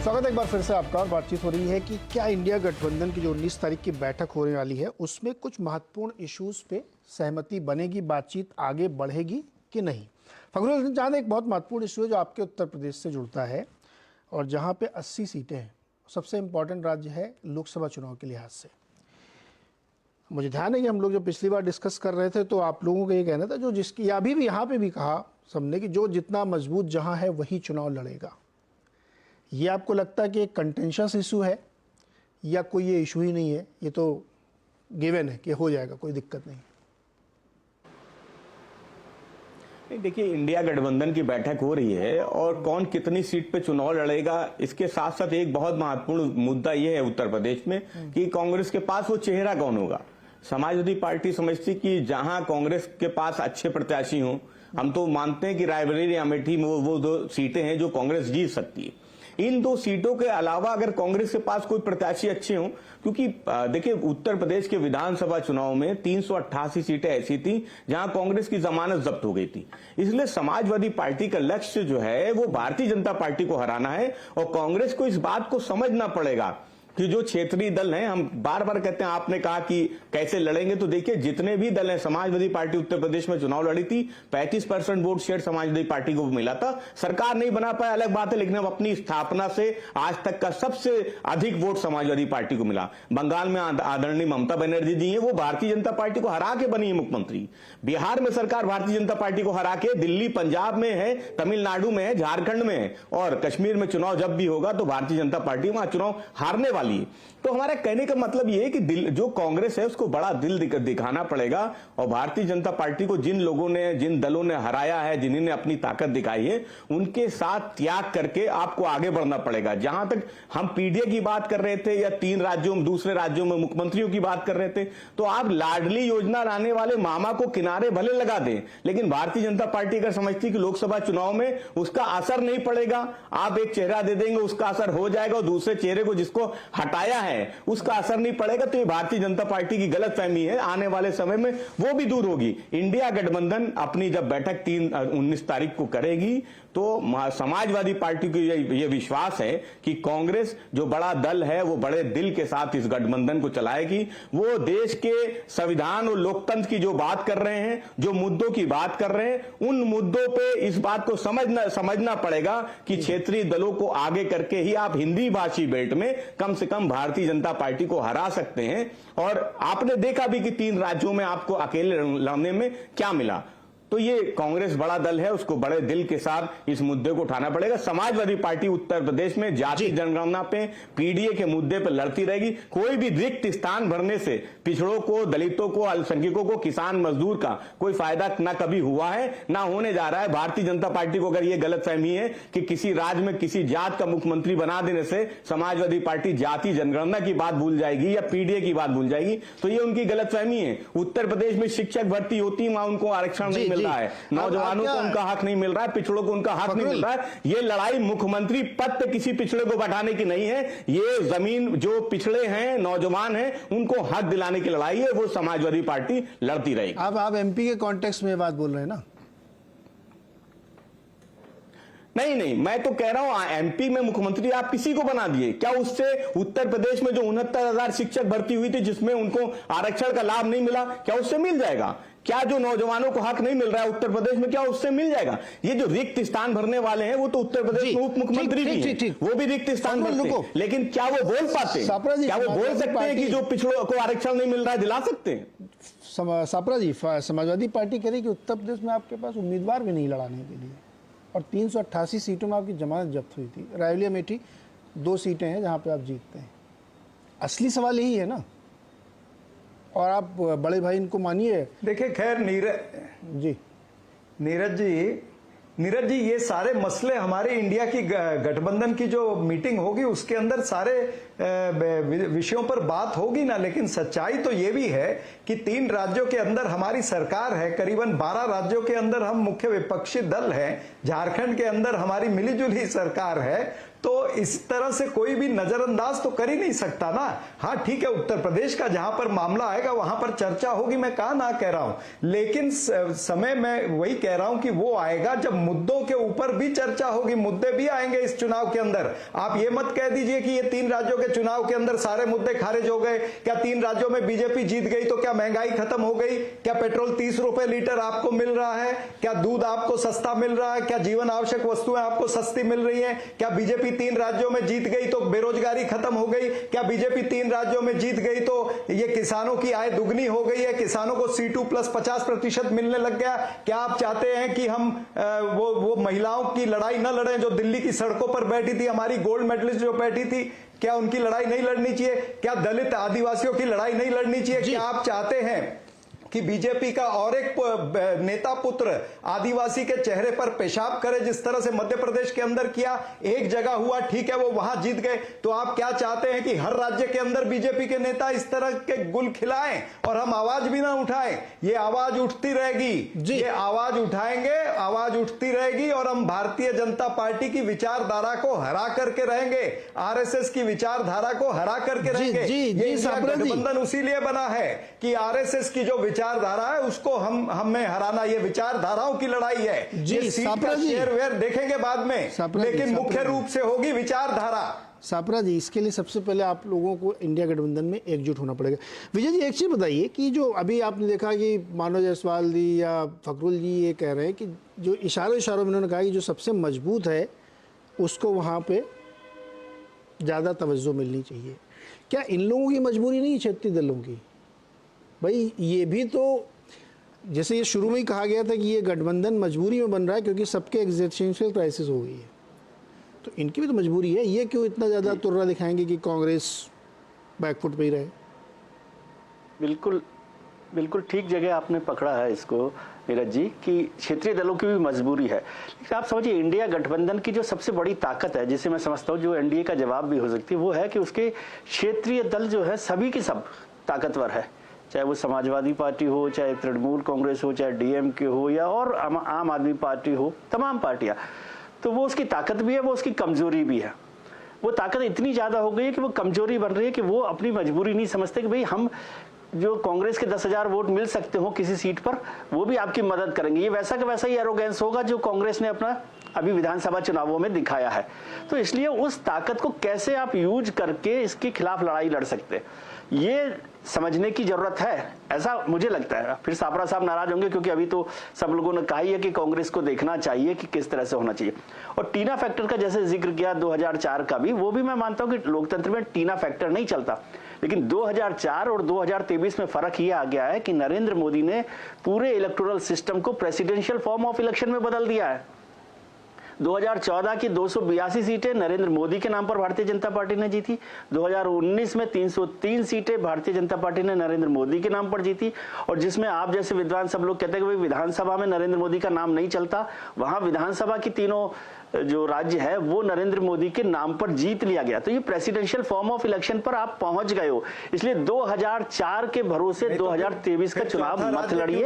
स्वागत है एक बार फिर से आपका। और बातचीत हो रही है कि क्या इंडिया गठबंधन की जो 19 तारीख की बैठक होने वाली है उसमें कुछ महत्वपूर्ण इश्यूज पे सहमति बनेगी, बातचीत आगे बढ़ेगी कि नहीं। फखरुद्दीन, जहाँ एक बहुत महत्वपूर्ण इशू है जो आपके उत्तर प्रदेश से जुड़ता है और जहाँ पे 80 सीटें हैं, सबसे इम्पोर्टेंट राज्य है लोकसभा चुनाव के लिहाज से। मुझे ध्यान है कि हम लोग जब पिछली बार डिस्कस कर रहे थे तो आप लोगों का ये कहना था जो जिसकी अभी भी यहाँ पे भी कहा सबने कि जो जितना मजबूत जहाँ है वही चुनाव लड़ेगा। ये आपको लगता है कि एक कंटेंशियस इशू है या कोई ये इशू ही नहीं है, ये तो गिवन है कि हो जाएगा, कोई दिक्कत नहीं? देखिए, इंडिया गठबंधन की बैठक हो रही है और कौन कितनी सीट पे चुनाव लड़ेगा, इसके साथ साथ एक बहुत महत्वपूर्ण मुद्दा यह है उत्तर प्रदेश में कि कांग्रेस के पास वो चेहरा कौन होगा। समाजवादी पार्टी समझती कि जहां कांग्रेस के पास अच्छे प्रत्याशी हों, हम तो मानते हैं कि रायबरेली या अमेठी में वो 2 सीटें हैं जो कांग्रेस जीत सकती है। इन 2 सीटों के अलावा अगर कांग्रेस के पास कोई प्रत्याशी अच्छे हों, क्योंकि देखिए उत्तर प्रदेश के विधानसभा चुनाव में 388 सीटें ऐसी थी जहां कांग्रेस की जमानत जब्त हो गई थी। इसलिए समाजवादी पार्टी का लक्ष्य जो है वो भारतीय जनता पार्टी को हराना है और कांग्रेस को इस बात को समझना पड़ेगा कि जो क्षेत्रीय दल हैं, हम बार बार कहते हैं, आपने कहा कि कैसे लड़ेंगे, तो देखिए जितने भी दल हैं, समाजवादी पार्टी उत्तर प्रदेश में चुनाव लड़ी थी, 35% वोट शेयर समाजवादी पार्टी को मिला था। सरकार नहीं बना पाया, अलग बात है, लेकिन अब अपनी स्थापना से आज तक का सबसे अधिक वोट समाजवादी पार्टी को मिला। बंगाल में आदरणीय ममता बनर्जी जी हैं, वो भारतीय जनता पार्टी को हरा के बनी है मुख्यमंत्री। बिहार में सरकार भारतीय जनता पार्टी को हरा के, दिल्ली पंजाब में है, तमिलनाडु में है, झारखंड में है और कश्मीर में चुनाव जब भी होगा तो भारतीय जनता पार्टी वहां चुनाव हारने वाली। तो हमारा कहने का मतलब यह है कि जो कांग्रेस है उसको बड़ा दिल दिखाना पड़ेगा और भारतीय जनता पार्टी को जिन लोगों ने, जिन दलों ने हराया है, जिन्होंने अपनी ताकत दिखाई है, उनके साथ त्याग करके आपको आगे बढ़ना पड़ेगा। जहां तक हम पीडीए की बात कर रहे थे या 3 राज्यों में, दूसरे राज्यों में मुख्यमंत्रियों की बात कर रहे थे, तो आप लाडली योजना लाने वाले मामा को किनारे भले लगा दें, लेकिन भारतीय जनता पार्टी अगर समझती कि लोकसभा चुनाव में उसका असर नहीं पड़ेगा, आप एक चेहरा दे देंगे उसका असर हो जाएगा और दूसरे चेहरे को जिसको हटाया है उसका असर नहीं पड़ेगा, तो ये भारतीय जनता पार्टी की गलतफहमी है। आने वाले समय में वो भी दूर होगी। इंडिया गठबंधन अपनी जब बैठक 19 तारीख को करेगी तो समाजवादी पार्टी को ये विश्वास है कि कांग्रेस जो बड़ा दल है वो बड़े दिल के साथ इस गठबंधन को चलाएगी। वो देश के संविधान और लोकतंत्र की जो बात कर रहे हैं, जो मुद्दों की बात कर रहे हैं, उन मुद्दों पे इस बात को समझना पड़ेगा कि क्षेत्रीय दलों को आगे करके ही आप हिंदी भाषी बेल्ट में कम से कम भारतीय जनता पार्टी को हरा सकते हैं। और आपने देखा भी कि 3 राज्यों में आपको अकेले लड़ने में क्या मिला। तो ये कांग्रेस बड़ा दल है, उसको बड़े दिल के साथ इस मुद्दे को उठाना पड़ेगा। समाजवादी पार्टी उत्तर प्रदेश में जाति जनगणना पे, पीडीए के मुद्दे पर लड़ती रहेगी। कोई भी रिक्त स्थान भरने से पिछड़ों को, दलितों को, अल्पसंख्यकों को, किसान मजदूर का कोई फायदा ना कभी हुआ है ना होने जा रहा है। भारतीय जनता पार्टी को अगर ये गलतफहमी है कि किसी राज्य में किसी जात का मुख्यमंत्री बना देने से समाजवादी पार्टी जाति जनगणना की बात भूल जाएगी या पीडीए की बात भूल जाएगी, तो ये उनकी गलतफहमी है। उत्तर प्रदेश में शिक्षक भर्ती होती है, वहां उनको आरक्षण नहीं रहा है, नौजवानों को उनका हक नहीं मिल रहा है, पिछड़ों को उनका हक नहीं मिल रहा है। ये लड़ाई मुख्यमंत्री पद पे किसी पिछड़े को बैठाने की नहीं है, ये जमीन जो पिछड़े हैं, नौजवान हैं, उनको हक दिलाने की लड़ाई है। वो समाजवादी पार्टी लड़ती रहेगी। आप एमपी के कॉन्टेक्स्ट में बात बोल रहे हैं ना? नहीं, मैं तो कह रहा हूं एमपी में मुख्यमंत्री आप किसी को बना दिए, क्या उससे उत्तर प्रदेश में जो 69,000 शिक्षक भर्ती हुई थी जिसमें उनको आरक्षण का लाभ नहीं मिला, क्या उससे मिल जाएगा? क्या जो नौजवानों को हक नहीं मिल रहा है उत्तर प्रदेश में, क्या उससे मिल जाएगा? ये जो रिक्त स्थान भरने वाले हैं वो तो उत्तर प्रदेश में उप मुख्यमंत्री भी हैं, वो भी रिक्त स्थान भरते हैं, लेकिन क्या वो बोल पाते हैं? क्या वो बोल सकते हैं कि जो पिछड़ों को आरक्षण नहीं मिल रहा है दिला सकते हैं? सापरा जी, समाजवादी पार्टी कह रही कि उत्तर प्रदेश में आपके पास उम्मीदवार भी नहीं लड़ाने के लिए और 388 सीटों में आपकी जमानत जब्त हुई थी। रायबरेली अमेठी 2 सीटें हैं जहां पे आप जीतते हैं। असली सवाल यही है ना, और आप बड़े भाई इनको मानिए। देखिए, खैर नीरज जी ये सारे मसले हमारे इंडिया की गठबंधन की जो मीटिंग होगी उसके अंदर सारे विषयों पर बात होगी ना, लेकिन सच्चाई तो ये भी है कि 3 राज्यों के अंदर हमारी सरकार है, करीबन 12 राज्यों के अंदर हम मुख्य विपक्षी दल हैं, झारखंड के अंदर हमारी मिलीजुली सरकार है, तो इस तरह से कोई भी नजरअंदाज तो कर ही नहीं सकता ना। हाँ ठीक है, उत्तर प्रदेश का जहां पर मामला आएगा वहां पर चर्चा होगी, मैं कहा ना कह रहा हूं, लेकिन समय मैं वही कह रहा हूं कि वो आएगा जब मुद्दों के ऊपर भी चर्चा होगी, मुद्दे भी आएंगे इस चुनाव के अंदर। आप ये मत कह दीजिए कि ये 3 राज्यों के चुनाव के अंदर सारे मुद्दे खारिज हो गए। क्या 3 राज्यों में बीजेपी जीत गई तो क्या महंगाई खत्म हो गई? क्या पेट्रोल 30 रुपए लीटर आपको मिल रहा है? क्या दूध आपको सस्ता मिल रहा है? क्या जीवन आवश्यक वस्तुएं आपको सस्ती मिल रही हैं? क्या बीजेपी 3 राज्यों में जीत गई तो बेरोजगारी खत्म हो गई? क्या बीजेपी 3 राज्यों में जीत गई तो ये किसानों की आय दुगनी हो गई है, किसानों को C2 प्लस 50% मिलने लग गया? क्या आप चाहते हैं कि हम वो महिलाओं की लड़ाई न लड़ें जो दिल्ली की सड़कों पर बैठी थी, हमारी गोल्ड मेडलिस्ट जो बैठी थी, क्या उनकी लड़ाई नहीं लड़नी चाहिए? क्या दलित आदिवासियों की लड़ाई नहीं लड़नी चाहिए? क्या आप चाहते हैं कि बीजेपी का और एक नेता पुत्र आदिवासी के चेहरे पर पेशाब करे, जिस तरह से मध्य प्रदेश के अंदर किया? एक जगह हुआ, ठीक है, वो वहां जीत गए, तो आप क्या चाहते हैं कि हर राज्य के अंदर बीजेपी के नेता इस तरह के गुल खिलाएं और हम आवाज भी ना उठाएं? ये आवाज उठती रहेगी, ये आवाज उठाएंगे, आवाज उठती रहेगी और हम भारतीय जनता पार्टी की विचारधारा को हरा करके रहेंगे, आरएसएस की विचारधारा को हरा करके रहेंगे। ये गठबंधन उसीलिए बना है कि आरएसएस की जो विचारधारा है उसको हमें हराना। ये विचारधाराओं की लड़ाई है। ये सीट का शेयर वेयर देखेंगे बाद में, लेकिन मुख्य रूप से होगी विचारधारा। सापरा जी, इसके लिए सबसे पहले आप लोगों को इंडिया गठबंधन में एकजुट होना पड़ेगा। विजय जी, एक चीज बताइए कि जो अभी आपने देखा कि मानव जायसवाल जी या फखरुल जी ये कह रहे हैं कि जो इशारों में उन्होंने कहा कि जो सबसे मजबूत है उसको वहाँ पे ज़्यादा तवज्जो मिलनी चाहिए। क्या इन लोगों की मजबूरी नहीं है क्षेत्रीय दलों की? भाई ये भी तो, जैसे ये शुरू में ही कहा गया था कि ये गठबंधन मजबूरी में बन रहा है क्योंकि सबके एग्जिस्टेंशियल क्राइसिस हो गई है, तो इनकी भी तो मजबूरी है। ये क्यों इतना ज़्यादा तुर्रा दिखाएंगे कि कांग्रेस बैकफुट पे ही रहे? बिल्कुल बिल्कुल ठीक जगह आपने पकड़ा है इसको नीरज जी, कि क्षेत्रीय दलों की भी मजबूरी है। लेकिन आप समझिए, इंडिया गठबंधन की जो सबसे बड़ी ताकत है, जिसे मैं समझता हूँ जो एनडीए का जवाब भी हो सकती है, वो है कि उसके क्षेत्रीय दल जो है सभी की सब ताकतवर है। चाहे वो समाजवादी पार्टी हो, चाहे तृणमूल कांग्रेस हो, चाहे डीएमके हो या और आम आदमी पार्टी हो, तमाम पार्टियां, तो वो उसकी ताकत भी है, वो उसकी कमजोरी भी है। वो ताकत इतनी ज्यादा हो गई है कि वो कमजोरी बन रही है कि वो अपनी मजबूरी नहीं समझते कि भाई हम जो कांग्रेस के 10,000 वोट मिल सकते हो किसी सीट पर, वो भी आपकी मदद करेंगे। ये वैसा का वैसा ही एरोगेंस होगा जो कांग्रेस ने अपना अभी विधानसभा चुनावों में दिखाया है। तो इसलिए उस ताकत को कैसे आप यूज करके इसके खिलाफ लड़ाई लड़ सकते, ये समझने की जरूरत है, ऐसा मुझे लगता है। फिर सापरा साहब नाराज होंगे क्योंकि अभी तो सब लोगों ने कहा ही है कि कांग्रेस को देखना चाहिए कि किस तरह से होना चाहिए। और टीना फैक्टर का जैसे जिक्र किया 2004 का भी, वो भी मैं मानता हूं कि लोकतंत्र में टीना फैक्टर नहीं चलता, लेकिन 2004 और 2023 में फर्क ये आ गया है कि नरेंद्र मोदी ने पूरे इलेक्टोरल सिस्टम को प्रेसिडेंशियल फॉर्म ऑफ इलेक्शन में बदल दिया है। 2014 की 282 सीटें नरेंद्र मोदी के नाम पर भारतीय जनता पार्टी ने जीती। 2019 में 303 सीटें भारतीय जनता पार्टी ने नरेंद्र मोदी के नाम पर जीती। और जिसमें आप जैसे विद्वान सब लोग कहते हैं कि विधानसभा में नरेंद्र मोदी का नाम नहीं चलता, वहां विधानसभा की तीनों जो राज्य है वो नरेंद्र मोदी के नाम पर जीत लिया गया। तो ये प्रेसिडेंशियल फॉर्म ऑफ इलेक्शन पर आप पहुंच गए हो। इसलिए 2004 के भरोसे 2023 का चुनाव मत लड़िए,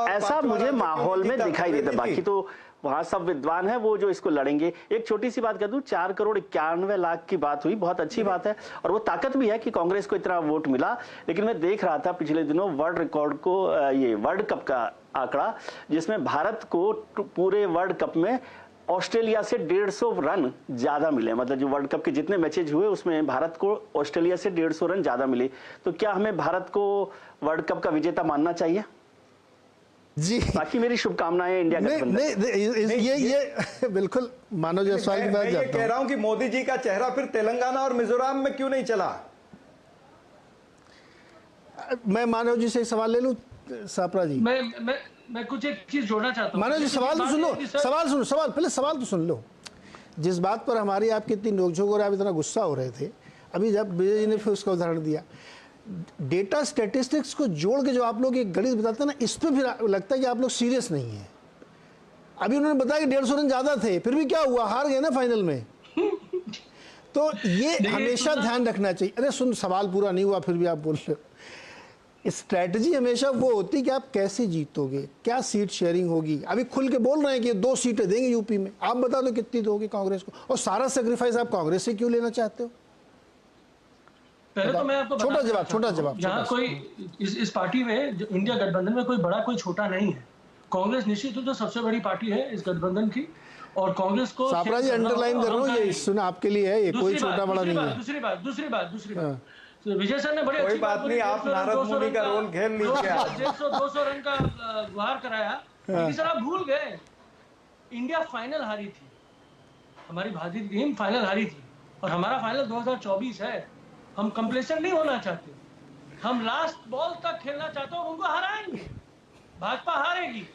ऐसा मुझे माहौल में दिखाई देता। बाकी तो वहां सब विद्वान है वो जो इसको लड़ेंगे। एक छोटी सी बात कर दूं, 4,91,00,000 की बात हुई, बहुत अच्छी बात है और वो ताकत भी है कि कांग्रेस को इतना वोट मिला। लेकिन मैं देख रहा था पिछले दिनों वर्ल्ड रिकॉर्ड को, ये वर्ल्ड कप का आंकड़ा, जिसमें भारत को पूरे वर्ल्ड कप में ऑस्ट्रेलिया से 150 रन ज्यादा मिले। मतलब जो वर्ल्ड कप के जितने मैचेज हुए उसमें भारत को ऑस्ट्रेलिया से 150 रन ज्यादा मिले। तो क्या हमें भारत को वर्ल्ड कप का विजेता मानना चाहिए? जी, बाकी मेरी शुभकामनाएं इंडिया गठबंधन। ये बिल्कुल मानव जायसवाल की बात मैं ये कह रहा हूं कि मोदी जी का चेहरा फिर तेलंगाना और मिजोरम में क्यों नहीं चला? मैं मानव जी से सवाल ले लूं सापरा जी। मैं कुछ एक चीज जोड़ना चाहता हूं। मानव जी सवाल तो सुन लो, पहले सवाल तो सुन लो। जिस बात पर हमारी आपकी इतनी नोकझोंक और आप इतना गुस्सा हो रहे थे, अभी जब विजय जी ने फिर उसका उदाहरण दिया, डेटा स्टैटिस्टिक्स को जोड़ के जो आप लोग एक गणित बताते हैं ना, इस पे फिर लगता है कि आप लोग सीरियस नहीं है। अभी उन्होंने बताया कि 150 रन ज्यादा थे, फिर भी क्या हुआ, हार गए ना फाइनल में। तो ये हमेशा ध्यान रखना चाहिए। अरे सुन, सवाल पूरा नहीं हुआ फिर भी आप बोल रहे हो। स्ट्रैटेजी हमेशा वो होती है कि आप कैसे जीतोगे, क्या सीट शेयरिंग होगी। अभी खुल के बोल रहे हैं कि 2 सीटें देंगे यूपी में, आप बता दो कितनी दोगे कांग्रेस को, और सारा सेक्रीफाइस आप कांग्रेस से क्यों लेना चाहते हो? पहले तो मैं आपको छोटा जवाब। यहाँ कोई इस पार्टी में, इंडिया गठबंधन में कोई बड़ा कोई छोटा नहीं है। कांग्रेस निश्चित रूप से सबसे बड़ी पार्टी है इस गठबंधन की, और कांग्रेस को सापरा जी अंडरलाइन कर रहा हूँ, ये सुना आपके लिए है, ये कोई छोटा बड़ा नहीं है। दूसरी बात तो विजय सर ने बड़ी कोई अच्छी बात नहीं, आप नारद मुनि का रोल खेल लीजिए। 200 रन का गुहार कराया, लेकिन सर आप भूल गए इंडिया फाइनल हारी थी, हमारी भारतीय टीम फाइनल हारी थी, और हमारा फाइनल 2024 है। हम कंप्लेसेंट नहीं होना चाहते, हम लास्ट बॉल तक खेलना चाहते हैं और उनको हराएंगे। भाजपा हारेगी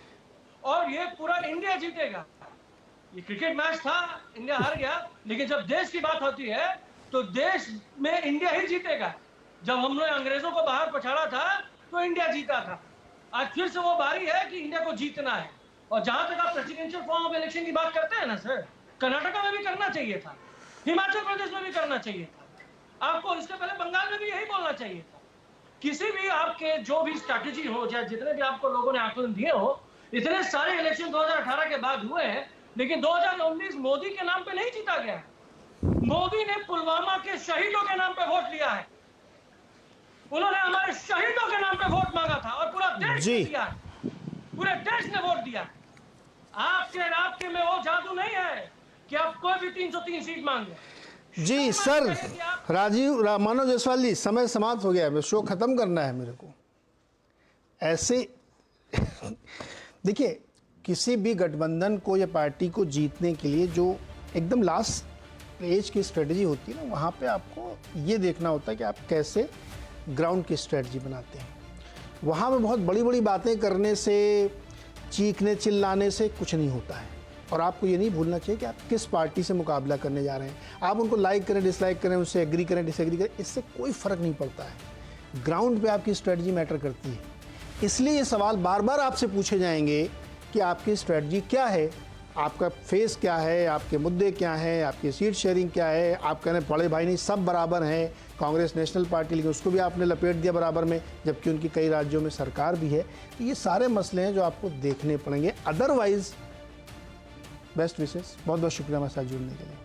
और ये पूरा इंडिया जीतेगा। ये क्रिकेट मैच था, इंडिया हार गया, लेकिन जब देश की बात होती है तो देश में इंडिया ही जीतेगा। जब हमने अंग्रेजों को बाहर पछाड़ा था तो इंडिया जीता था। आज फिर से वो बारी है कि इंडिया को जीतना है। और जहां तक आप प्रेसिडेंशियल फॉर्म ऑफ इलेक्शन की बात करते हैं ना सर, कर्नाटका में भी करना चाहिए था, हिमाचल प्रदेश में भी करना चाहिए था, आपको इससे पहले बंगाल में भी यही बोलना चाहिए था। किसी भी आपके जो भी स्ट्रैटेजी हो, चाहे जितने भी आपको लोगों ने आकलन दिए हो, इतने सारे इलेक्शन 2018 के बाद हुए हैं, लेकिन 2019 मोदी के नाम पे नहीं जीता गया है। मोदी ने पुलवामा के शहीदों के नाम पे वोट लिया है, उन्होंने हमारे शहीदों के नाम पे वोट मांगा था और पूरा देश ने दिया है, पूरे देश ने वोट दिया। आपके में वो जादू नहीं है कि आप कोई भी 303 सीट मांगे। जी सर, मानव जायसवाल जी, समय समाप्त हो गया है, शो खत्म करना है मेरे को। ऐसे देखिए, किसी भी गठबंधन को या पार्टी को जीतने के लिए जो एकदम लास्ट एज की स्ट्रेटजी होती है ना, वहाँ पे आपको ये देखना होता है कि आप कैसे ग्राउंड की स्ट्रेटजी बनाते हैं। वहाँ पे बहुत बड़ी बड़ी बातें करने से, चीखने चिल्लाने से कुछ नहीं होता है। और आपको ये नहीं भूलना चाहिए कि आप किस पार्टी से मुकाबला करने जा रहे हैं। आप उनको लाइक करें, डिसलाइक करें, उससे एग्री करें, डिसएग्री करें, इससे कोई फ़र्क नहीं पड़ता है। ग्राउंड पे आपकी स्ट्रेटजी मैटर करती है। इसलिए ये सवाल बार बार आपसे पूछे जाएंगे कि आपकी स्ट्रेटजी क्या है, आपका फेस क्या है, आपके मुद्दे क्या हैं, आपकी सीट शेयरिंग क्या है। आप कह रहे हैं बड़े भाई नहीं, सब बराबर हैं, कांग्रेस नेशनल पार्टी, लेकिन उसको भी आपने लपेट दिया बराबर में, जबकि उनकी कई राज्यों में सरकार भी है। तो ये सारे मसले हैं जो आपको देखने पड़ेंगे। अदरवाइज बेस्ट विशेस, बहुत बहुत शुक्रिया हमारे साथ जुड़ने के लिए।